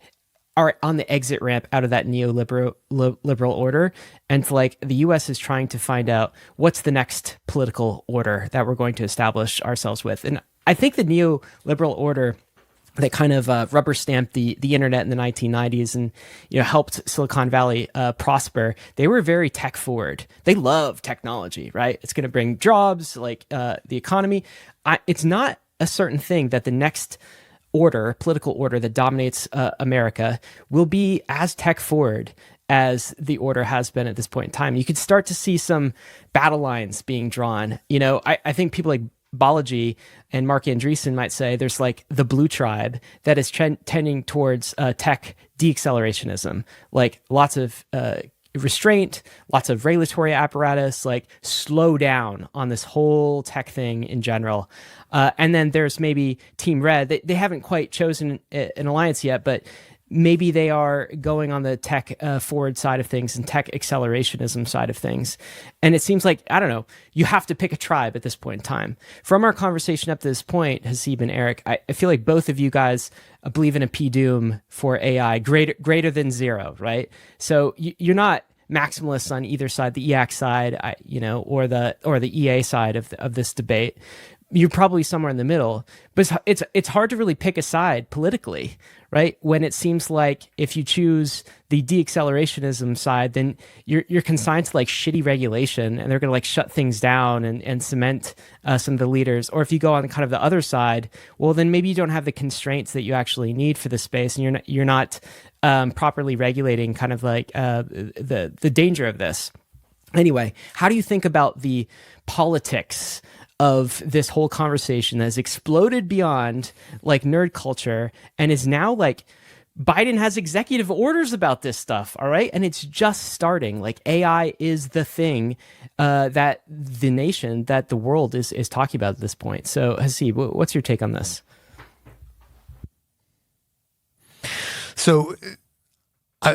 are on the exit ramp out of that neoliberal liberal order, and like the U.S. is trying to find out what's the next political order that we're going to establish ourselves with. And I think the neoliberal order that kind of rubber stamped the internet in the 1990s and helped Silicon Valley prosper. They were very tech forward. They love technology, right? It's going to bring jobs, like the economy. It's not a certain thing that the next political order that dominates America will be as tech forward as the order has been at this point in time. You could start to see some battle lines being drawn. I think people like Balaji and Mark Andreessen might say there's like the blue tribe that is tending towards tech deaccelerationism, like lots of restraint, lots of regulatory apparatus, like slow down on this whole tech thing in general. And then there's maybe Team Red. They haven't quite chosen an alliance yet, but maybe they are going on the tech forward side of things and tech accelerationism side of things. And it seems like, I don't know, you have to pick a tribe at this point in time. From our conversation up to this point, Haseeb and Erik, I feel like both of you guys believe in a P-doom for AI greater than zero, right? So you're not maximalists on either side, the EAC side, or the EA side of this debate. You're probably somewhere in the middle, but it's hard to really pick a side politically, right? When it seems like if you choose the deaccelerationism side, then you're consigned to like shitty regulation, and they're going to like shut things down and cement some of the leaders. Or if you go on kind of the other side, well, then maybe you don't have the constraints that you actually need for the space, and you're not properly regulating kind of like the danger of this. Anyway, how do you think about the politics of this whole conversation that has exploded beyond like nerd culture and is now like Biden has executive orders about this stuff, all right? And it's just starting. Like AI is the thing that the nation, that the world is talking about at this point. So Haseeb, what's your take on this? So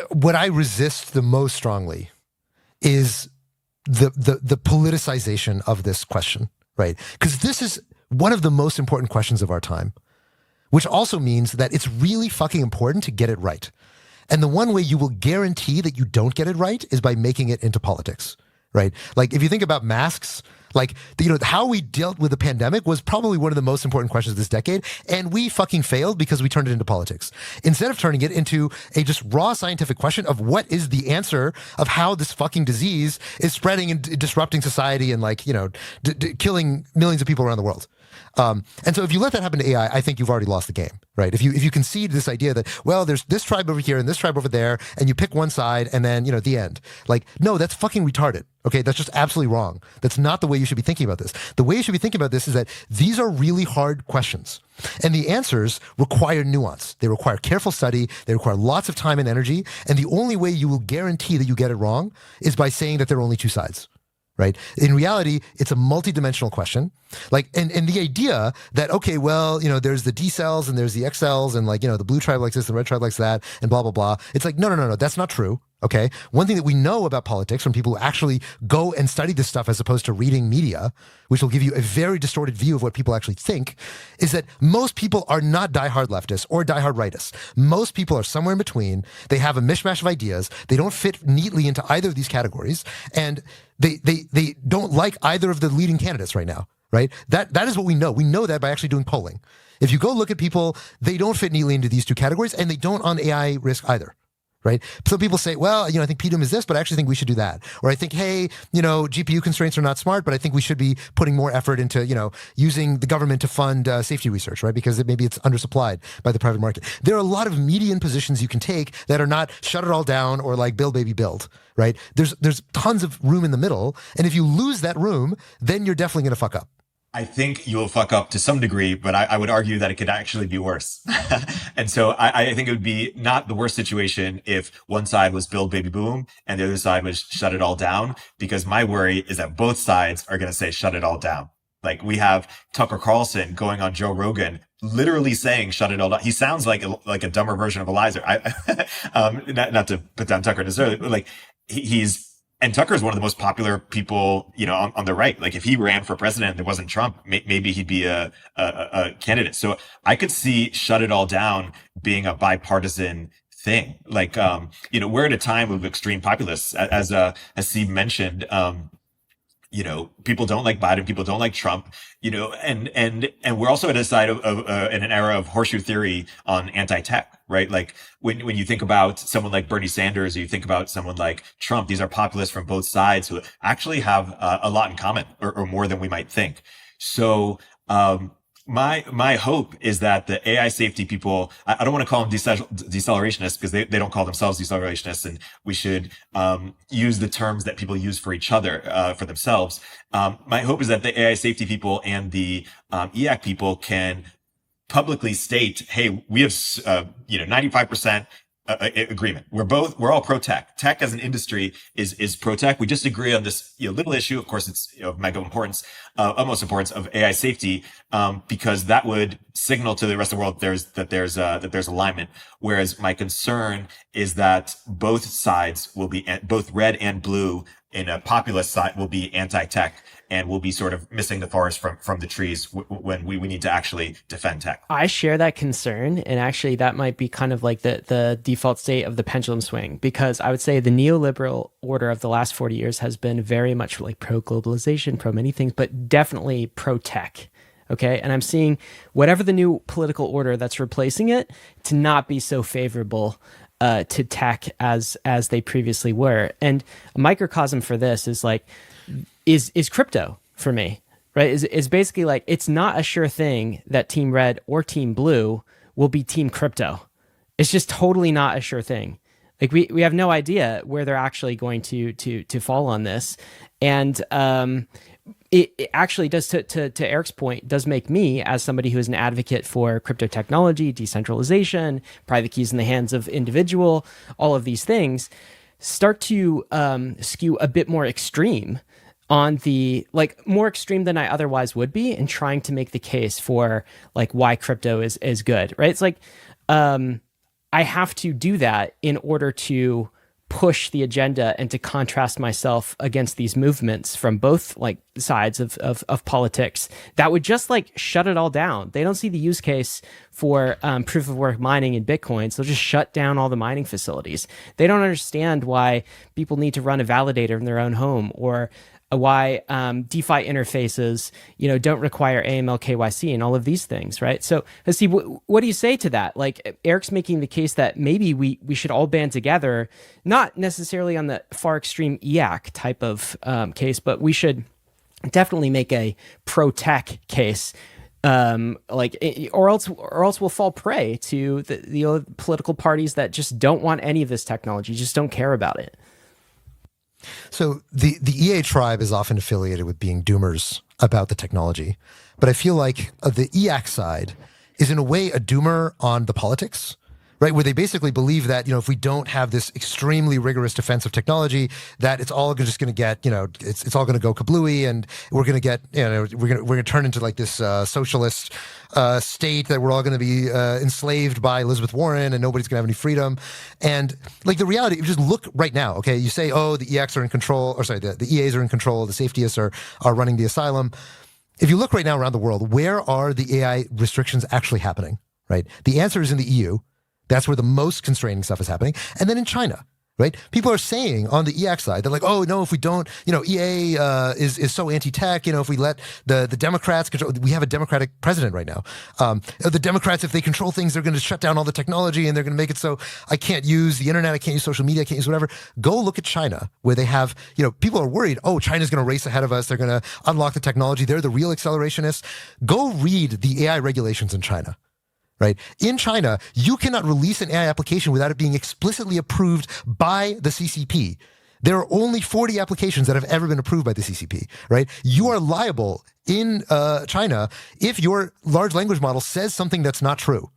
what I resist the most strongly is the politicization of this question. Right? Because this is one of the most important questions of our time, which also means that it's really fucking important to get it right. And the one way you will guarantee that you don't get it right is by making it into politics, right? Like if you think about masks, like, how we dealt with the pandemic was probably one of the most important questions this decade. And we fucking failed because we turned it into politics. Instead of turning it into a just raw scientific question of what is the answer of how this fucking disease is spreading and disrupting society and like, killing millions of people around the world. And so if you let that happen to AI, I think you've already lost the game, right? If you concede this idea that, well, there's this tribe over here and this tribe over there, and you pick one side and then, the end. Like, no, that's fucking retarded. Okay, that's just absolutely wrong. That's not the way you should be thinking about this. The way you should be thinking about this is that these are really hard questions. And the answers require nuance. They require careful study. They require lots of time and energy. And the only way you will guarantee that you get it wrong is by saying that there are only two sides. Right? In reality, it's a multidimensional question. Like, and the idea that, okay, well, there's the D cells and there's the X cells and like, the blue tribe likes this, the red tribe likes that, and blah, blah, blah. It's like, no, that's not true. Okay. One thing that we know about politics from people who actually go and study this stuff as opposed to reading media, which will give you a very distorted view of what people actually think, is that most people are not diehard leftists or diehard rightists. Most people are somewhere in between. They have a mishmash of ideas. They don't fit neatly into either of these categories. And they don't like either of the leading candidates right now, right? That is what we know. We know that by actually doing polling. If you go look at people, they don't fit neatly into these two categories, and they don't on AI risk either. right? So people say, well, I think PDUM is this, but I actually think we should do that. Or I think, hey, GPU constraints are not smart, but I think we should be putting more effort into, using the government to fund safety research, right? Because maybe it's undersupplied by the private market. There are a lot of median positions you can take that are not shut it all down or like build, baby, build, right? There's tons of room in the middle. And if you lose that room, then you're definitely going to fuck up. I think you will fuck up to some degree, but I would argue that it could actually be worse. And so I think it would be not the worst situation if one side was build baby boom and the other side was shut it all down, because my worry is that both sides are going to say shut it all down. Like we have Tucker Carlson going on Joe Rogan, literally saying shut it all down. He sounds like a dumber version of Eliza. Not to put down Tucker necessarily, but like and Tucker is one of the most popular people, on the right. Like if he ran for president and it wasn't Trump, maybe he'd be a candidate. So I could see shut it all down being a bipartisan thing. Like, we're at a time of extreme populists, as Haseeb mentioned. People don't like Biden, people don't like Trump, and we're also at a side of in an era of horseshoe theory on anti-tech, right? Like when you think about someone like Bernie Sanders, or you think about someone like Trump, these are populists from both sides who actually have a lot in common, or more than we might think. So, my hope is that the AI safety people, I don't want to call them decelerationists, because they don't call themselves decelerationists, and we should use the terms that people use for each other, for themselves. My hope is that the AI safety people and the EAC people can publicly state, hey, we have 95% agreement. We're all pro-tech. Tech as an industry is pro-tech. We just agree on this little issue. Of course, it's of mega importance, utmost importance of AI safety, because that would signal to the rest of the world that there's alignment. Whereas my concern is that both sides will be, both red and blue in a populist side, will be anti-tech, and we'll be sort of missing the forest from the trees when we need to actually defend tech. I share that concern, and actually that might be kind of like the default state of the pendulum swing, because I would say the neoliberal order of the last 40 years has been very much like pro-globalization, pro many things, but definitely pro-tech. Okay, and I'm seeing whatever the new political order that's replacing it to not be so favorable to tech as they previously were. And a microcosm for this is like, is crypto for me, right? Is basically like, it's not a sure thing that Team Red or Team Blue will be Team Crypto. It's just totally not a sure thing. Like we have no idea where they're actually going to fall on this. And it actually does, to Erik's point, does make me, as somebody who is an advocate for crypto technology, decentralization, private keys in the hands of individual, all of these things, start to skew a bit more extreme on the, like, more extreme than I otherwise would be, in trying to make the case for like why crypto is good, right? It's like I have to do that in order to push the agenda and to contrast myself against these movements from both like sides of politics that would just like shut it all down. They don't see the use case for proof of work mining in Bitcoin, so they'll just shut down all the mining facilities. They don't understand why people need to run a validator in their own home, or why DeFi interfaces, don't require AML KYC and all of these things, right? So, Haseeb, what do you say to that? Like, Erik's making the case that maybe we should all band together, not necessarily on the far extreme EAC type of case, but we should definitely make a pro-tech case, or else we'll fall prey to the political parties that just don't want any of this technology, just don't care about it. So the EA tribe is often affiliated with being doomers about the technology, but I feel like the EAC side is in a way a doomer on the politics, right? Where they basically believe that, if we don't have this extremely rigorous defense of technology, that it's all just going to get, it's all going to go kablooey, and we're going to get, we're going to turn into like this socialist state that we're all going to be enslaved by Elizabeth Warren, and nobody's going to have any freedom. And like the reality, you just look right now, okay? You say, oh, the EACs are in control, or sorry, the EAs are in control, the safetyists are running the asylum. If you look right now around the world, where are the AI restrictions actually happening, right? The answer is in the EU. That's where the most constraining stuff is happening. And then in China, right? People are saying on the EAC side, they're like, oh no, if we don't, EA is so anti-tech, if we let the Democrats control, we have a Democratic president right now. The Democrats, if they control things, they're going to shut down all the technology and they're going to make it so I can't use the internet, I can't use social media, I can't use whatever. Go look at China, where they have, people are worried, oh, China's going to race ahead of us, they're going to unlock the technology, they're the real accelerationists. Go read the AI regulations in China. Right? In China, you cannot release an AI application without it being explicitly approved by the CCP. There are only 40 applications that have ever been approved by the CCP, right? You are liable in China if your large language model says something that's not true.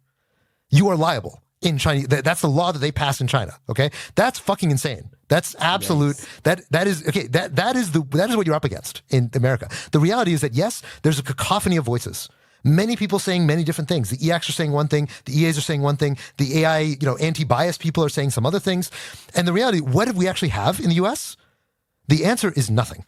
You are liable in China. That's the law that they passed in China, okay? That's fucking insane. That's absolute. Yes. That is okay. That is what you're up against in America. The reality is that yes, there's a cacophony of voices. Many people saying many different things. The EACs are saying one thing, the EAs are saying one thing, the AI, anti-bias people are saying some other things. And the reality, what do we actually have in the US? The answer is nothing.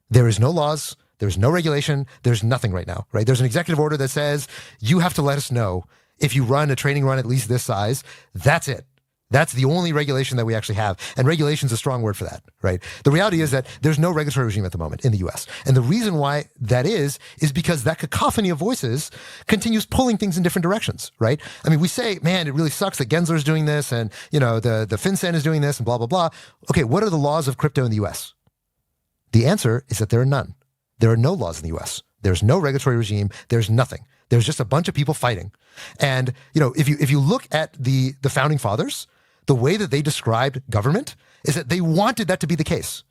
There is no laws, there's no regulation, there's nothing right now, right? There's an executive order that says you have to let us know if you run a training run at least this size. That's it. That's the only regulation that we actually have. And regulation is a strong word for that, right? The reality is that there's no regulatory regime at the moment in the US. And the reason why that is because that cacophony of voices continues pulling things in different directions, right? I mean, we say, man, it really sucks that Gensler's doing this and, the FinCEN is doing this and blah, blah, blah. Okay, what are the laws of crypto in the US? The answer is that there are none. There are no laws in the US. There's no regulatory regime. There's nothing. There's just a bunch of people fighting. And, if you look at the founding fathers, the way that they described government is that they wanted that to be the case.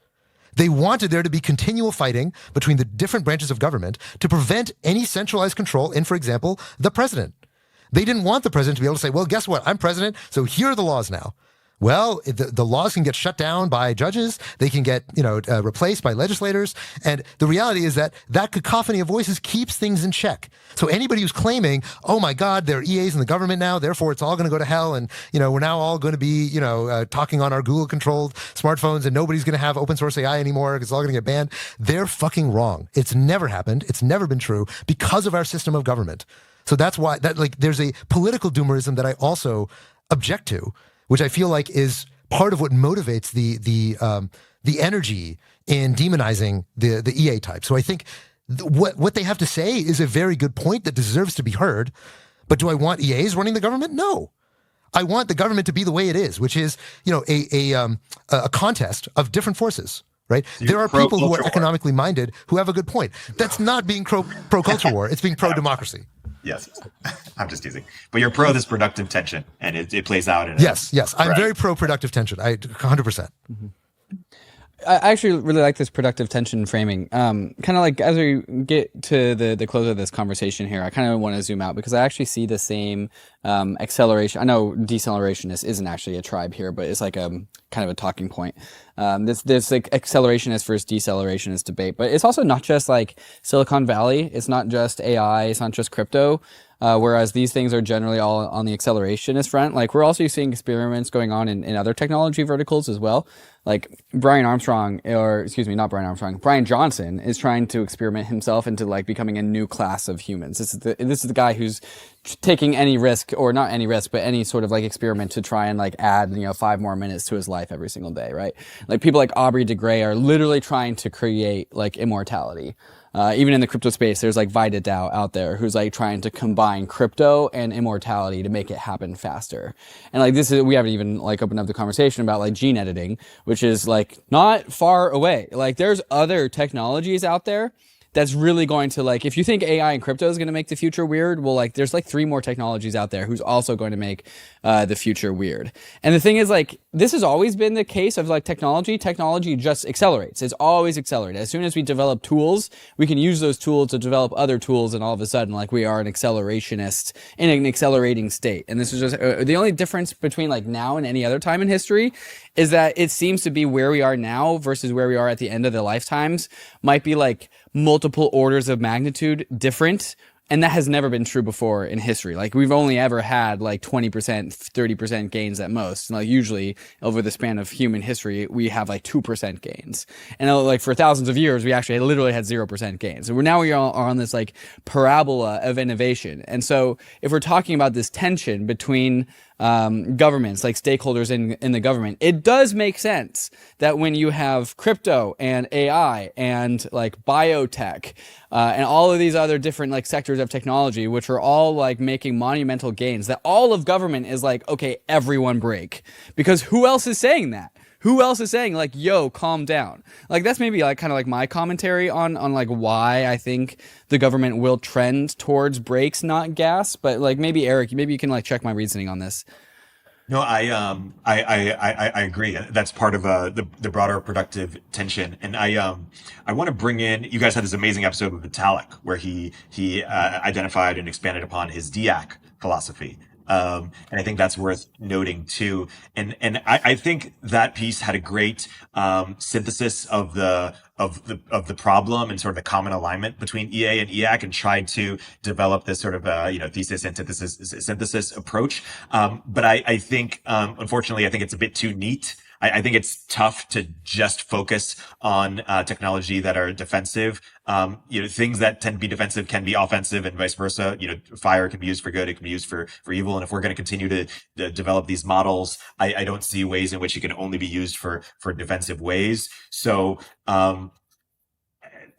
They wanted there to be continual fighting between the different branches of government to prevent any centralized control in, for example, the president. They didn't want the president to be able to say, well, guess what? I'm president, so here are the laws now. Well, the laws can get shut down by judges. They can get, replaced by legislators. And the reality is that cacophony of voices keeps things in check. So anybody who's claiming, oh my God, there are EAs in the government now, therefore it's all going to go to hell. And, we're now all going to be, talking on our Google controlled smartphones and nobody's going to have open source AI anymore because it's all going to get banned. They're fucking wrong. It's never happened. It's never been true because of our system of government. So that's why there's a political doomerism that I also object to, which I feel like is part of what motivates the energy in demonizing the EA type. So I think what they have to say is a very good point that deserves to be heard. But do I want EAs running the government? No. I want the government to be the way it is, which is a contest of different forces. Right? So there are people who are economically minded who have a good point. That's not being pro-culture war. It's being pro-democracy. Yes, I'm just teasing. But you're pro this productive tension, and it plays out. Yes. I'm very pro productive tension. 100%. Mm-hmm. I actually really like this productive tension framing. Kind of like as we get to the close of this conversation here, I kind of want to zoom out because I actually see the same acceleration. I know Deceleration isn't actually a tribe here, but it's like a kind of a talking point. This like accelerationist versus decelerationist debate, but it's also not just like Silicon Valley. It's not just AI. It's not just crypto. Whereas these things are generally all on the accelerationist front. Like we're also seeing experiments going on in other technology verticals as well. Like Brian Johnson is trying to experiment himself into like becoming a new class of humans. This is the guy who's taking any risk, or not any risk, but any sort of like experiment to try and like add 5 more minutes to his life every single day, right? Like people like Aubrey de Grey are literally trying to create like immortality. Even in the crypto space, there's like Vida DAO out there who's like trying to combine crypto and immortality to make it happen faster. And like we haven't even like opened up the conversation about like gene editing, which is like not far away. Like there's other technologies out there that's really going to like, if you think AI and crypto is going to make the future weird, well, like there's like 3 more technologies out there who's also going to make the future weird. And the thing is like, this has always been the case of like technology just accelerates. It's always accelerated. As soon as we develop tools, we can use those tools to develop other tools. And all of a sudden, like we are an accelerationist in an accelerating state. And this is just the only difference between like now and any other time in history is that it seems to be where we are now versus where we are at the end of the lifetimes might be like multiple orders of magnitude different. And that has never been true before in history. Like we've only ever had like 20%, 30% gains at most. And like usually over the span of human history, we have like 2% gains. And like for thousands of years, we actually literally had 0% gains. And we are on this like parabola of innovation. And so if we're talking about this tension between governments, like stakeholders in the government, it does make sense that when you have crypto and AI and like biotech and all of these other different like sectors of technology, which are all like making monumental gains, that all of government is like, okay, everyone break. Because who else is saying that? Who else is saying like, yo, calm down? Like that's maybe like kind of like my commentary on like why I think the government will trend towards brakes, not gas. But like maybe Erik, maybe you can like check my reasoning on this. No, I agree. That's part of the broader productive tension. And I want to bring in. You guys had this amazing episode with Vitalik where he identified and expanded upon his DIAC philosophy. And I think that's worth noting too. And I think that piece had a great synthesis of the problem and sort of the common alignment between EA and EAC, and tried to develop this sort of thesis, antithesis, synthesis approach. But I think unfortunately I think it's a bit too neat. I think it's tough to just focus on technology that are defensive. Things that tend to be defensive can be offensive, and vice versa. Fire can be used for good; it can be used for evil. And if we're going to continue to develop these models, I don't see ways in which it can only be used for defensive ways. So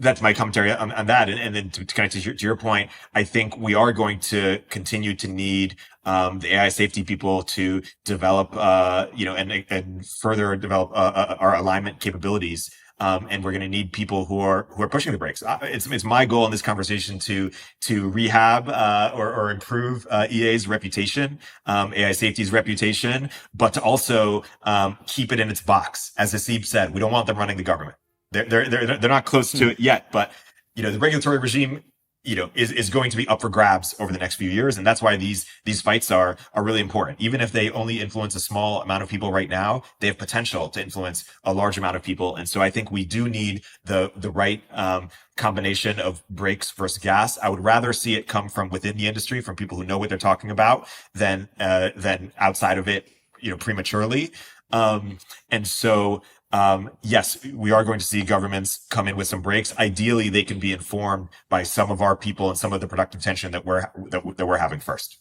that's my commentary on that. And then to connect to your point, I think we are going to continue to need the AI safety people to develop, and further develop our alignment capabilities. And we're going to need people who are pushing the brakes. It's my goal in this conversation to rehab or improve EA's reputation, AI safety's reputation, but to also keep it in its box. As Haseeb said, we don't want them running the government. They're not close to it yet, but the regulatory regime is going to be up for grabs over the next few years, and that's why these fights are really important. Even if they only influence a small amount of people right now, they have potential to influence a large amount of people. And so I think we do need the right combination of brakes versus gas. I would rather see it come from within the industry, from people who know what they're talking about, than outside of it, prematurely. And so yes, we are going to see governments come in with some brakes. Ideally, they can be informed by some of our people and some of the productive tension that we're having first.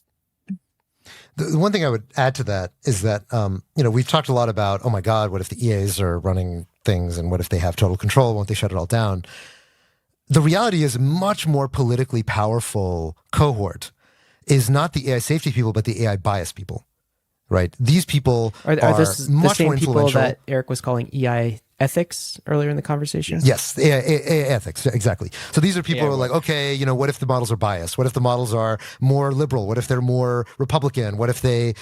The one thing I would add to that is that, we've talked a lot about, oh my God, what if the EAs are running things, and what if they have total control? Won't they shut it all down? The reality is, a much more politically powerful cohort is not the AI safety people, but the AI bias people. Right. These people are this much the same more influential. People that Erik was calling AI ethics earlier in the conversation? Yes, AI ethics, exactly. So these are people who are like, okay, what if the models are biased? What if the models are more liberal? What if they're more Republican? What if they,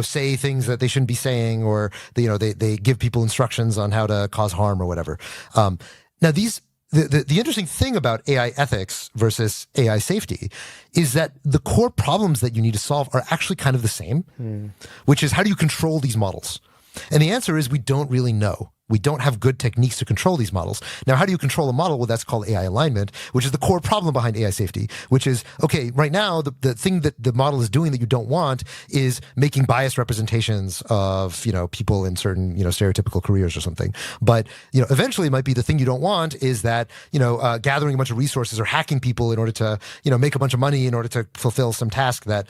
say things that they shouldn't be saying, or they give people instructions on how to cause harm or whatever. Now the interesting thing about AI ethics versus AI safety is that the core problems that you need to solve are actually kind of the same, which is, how do you control these models? And the answer is, we don't really know. We don't have good techniques to control these models. Now, how do you control a model? Well, that's called AI alignment, which is the core problem behind AI safety, which is, okay, right now, the thing that the model is doing that you don't want is making biased representations of, people in certain, stereotypical careers or something. But, eventually it might be the thing you don't want is that, gathering a bunch of resources or hacking people in order to, make a bunch of money in order to fulfill some task that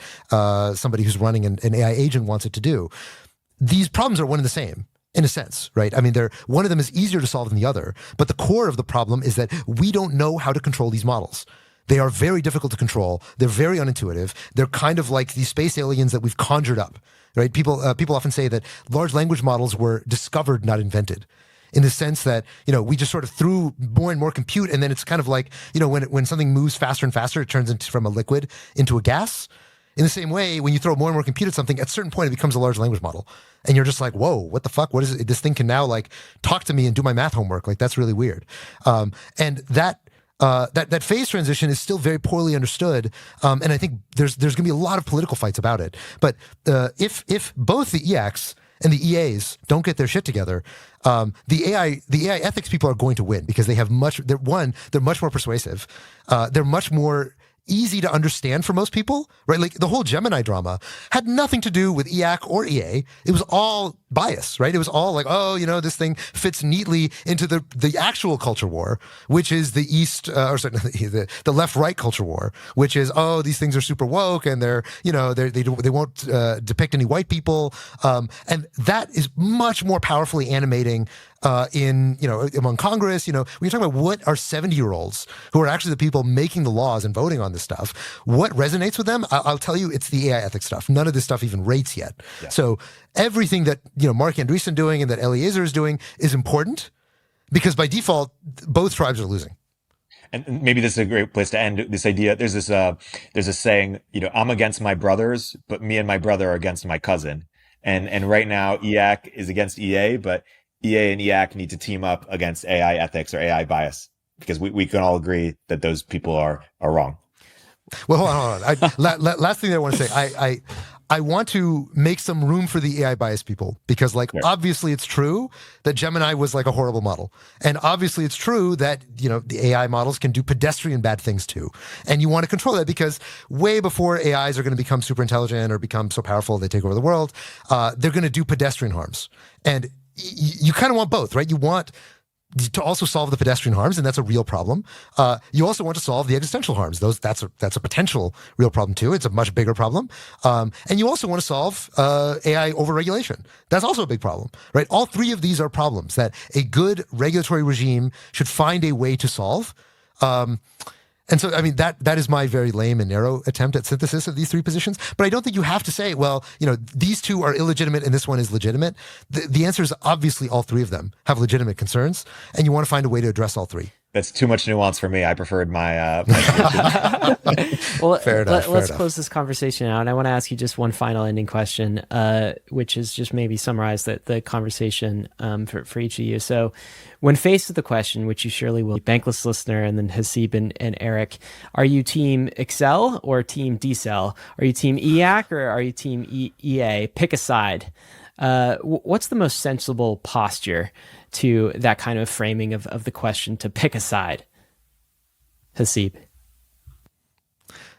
somebody who's running an AI agent wants it to do. These problems are one and the same, in a sense, right? I mean, one of them is easier to solve than the other, but the core of the problem is that we don't know how to control these models. They are very difficult to control. They're very unintuitive. They're kind of like these space aliens that we've conjured up, right? People often say that large language models were discovered, not invented, in the sense that, we just sort of threw more and more compute, and then it's kind of like, when something moves faster and faster, it turns from a liquid into a gas. In the same way, when you throw more and more compute at something, at a certain point, it becomes a large language model. And you're just like, whoa, what the fuck? What is it? This thing can now talk to me and do my math homework. That's really weird. And that phase transition is still very poorly understood. And I think there's going to be a lot of political fights about it. But if both the EACs and the EAs don't get their shit together, the AI ethics people are going to win, because they have they're much more persuasive. They're much more easy to understand for most people, right? Like the whole Gemini drama had nothing to do with EAC or EA. It was all bias, right? It was all like, oh, this thing fits neatly into the actual culture war, which is the the left-right culture war, which is, oh, these things are super woke and they won't depict any white people, and that is much more powerfully animating among Congress. When you're talking about what are 70-year-olds who are actually the people making the laws and voting on this stuff, what resonates with them, I'll tell you, it's the AI ethics stuff. None of this stuff even rates yet. Yeah. So everything that Mark Andreessen doing and that Eliezer is doing is important, because by default, both tribes are losing. And maybe this is a great place to end this idea. There's a saying, I'm against my brothers, but me and my brother are against my cousin. And right now, EAC is against EA, but EA and EAC need to team up against AI ethics or AI bias, because we can all agree that those people are wrong. Well, hold on. Last thing that I want to say, I want to make some room for the AI bias people, because obviously it's true that Gemini was like a horrible model. And obviously it's true that, the AI models can do pedestrian bad things too. And you want to control that, because way before AIs are going to become super intelligent or become so powerful they take over the world, they're going to do pedestrian harms. And you kind of want both, right? You want to also solve the pedestrian harms, and that's a real problem. You also want to solve the existential harms. That's a potential real problem too. It's a much bigger problem. And you also want to solve AI overregulation. That's also a big problem, right? All three of these are problems that a good regulatory regime should find a way to solve. And so, that is my very lame and narrow attempt at synthesis of these three positions. But I don't think you have to say, well, these two are illegitimate and this one is legitimate. The answer is obviously all three of them have legitimate concerns, and you want to find a way to address all three. That's too much nuance for me. I preferred my. Well, let's close this conversation out. And I want to ask you just one final ending question, which is just maybe summarize the conversation for each of you. So, when faced with the question, which you surely will, Bankless Listener and then Haseeb and Erik, are you team Excel or team Decel? Are you team EAC or are you team EA? Pick a side. What's the most sensible posture to that kind of framing of the question, to pick a side? Haseeb.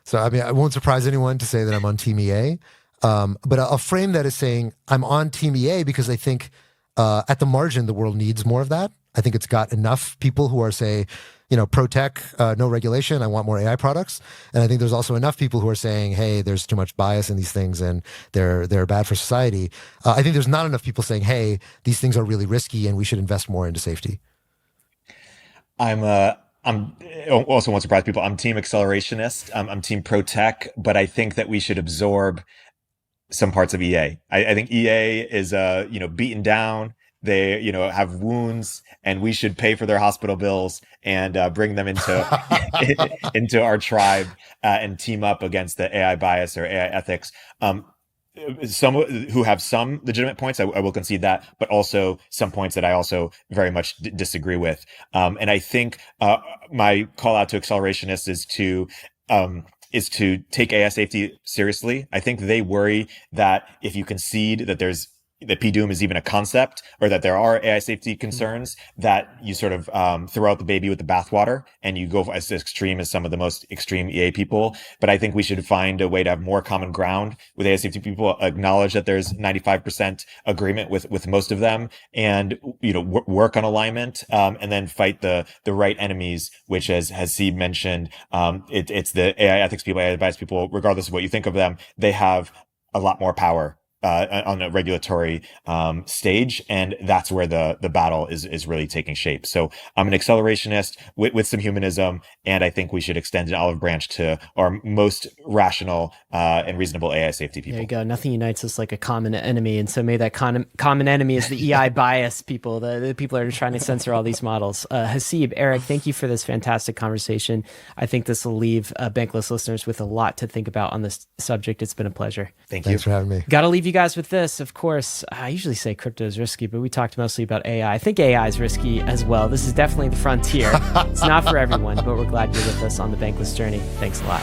So, I won't surprise anyone to say that I'm on team EA, but I'll frame that as saying I'm on team EA because I think at the margin, the world needs more of that. I think it's got enough people who are, say, pro-tech, no regulation, I want more AI products. And I think there's also enough people who are saying, hey, there's too much bias in these things and they're bad for society. I think there's not enough people saying, hey, these things are really risky and we should invest more into safety. I'm also won't surprise people. I'm team accelerationist. I'm team pro-tech, but I think that we should absorb some parts of EA. I think EA is, beaten down. They, have wounds, and we should pay for their hospital bills and bring them into our tribe and team up against the AI bias or AI ethics. Some who have some legitimate points, I will concede that, but also some points that I also very much disagree with. And I think my call out to accelerationists is to take AI safety seriously. I think they worry that if you concede that that PDOOM is even a concept, or that there are AI safety concerns, that you sort of throw out the baby with the bathwater and you go as extreme as some of the most extreme EA people. But I think we should find a way to have more common ground with AI safety people, acknowledge that there's 95% agreement with most of them, and work on alignment, and then fight the right enemies, which, as Haseeb mentioned, it's the AI ethics people, AI bias people. Regardless of what you think of them, they have a lot more power on a regulatory stage, and that's where the battle is really taking shape. So I'm an accelerationist with some humanism, and I think we should extend an olive branch to our most rational and reasonable AI safety people. There you go. Nothing unites us like a common enemy, and so maybe that common enemy is the EI bias people, the people that are trying to censor all these models. Haseeb, Erik, thank you for this fantastic conversation. I think this will leave Bankless listeners with a lot to think about on this subject. It's been a pleasure. Thanks for having me. Got to leave you guys with this. Of course, I usually say crypto is risky, but we talked mostly about AI. I think AI is risky as well. This is definitely the frontier. It's not for everyone, but we're glad you're with us on the Bankless journey. Thanks a lot.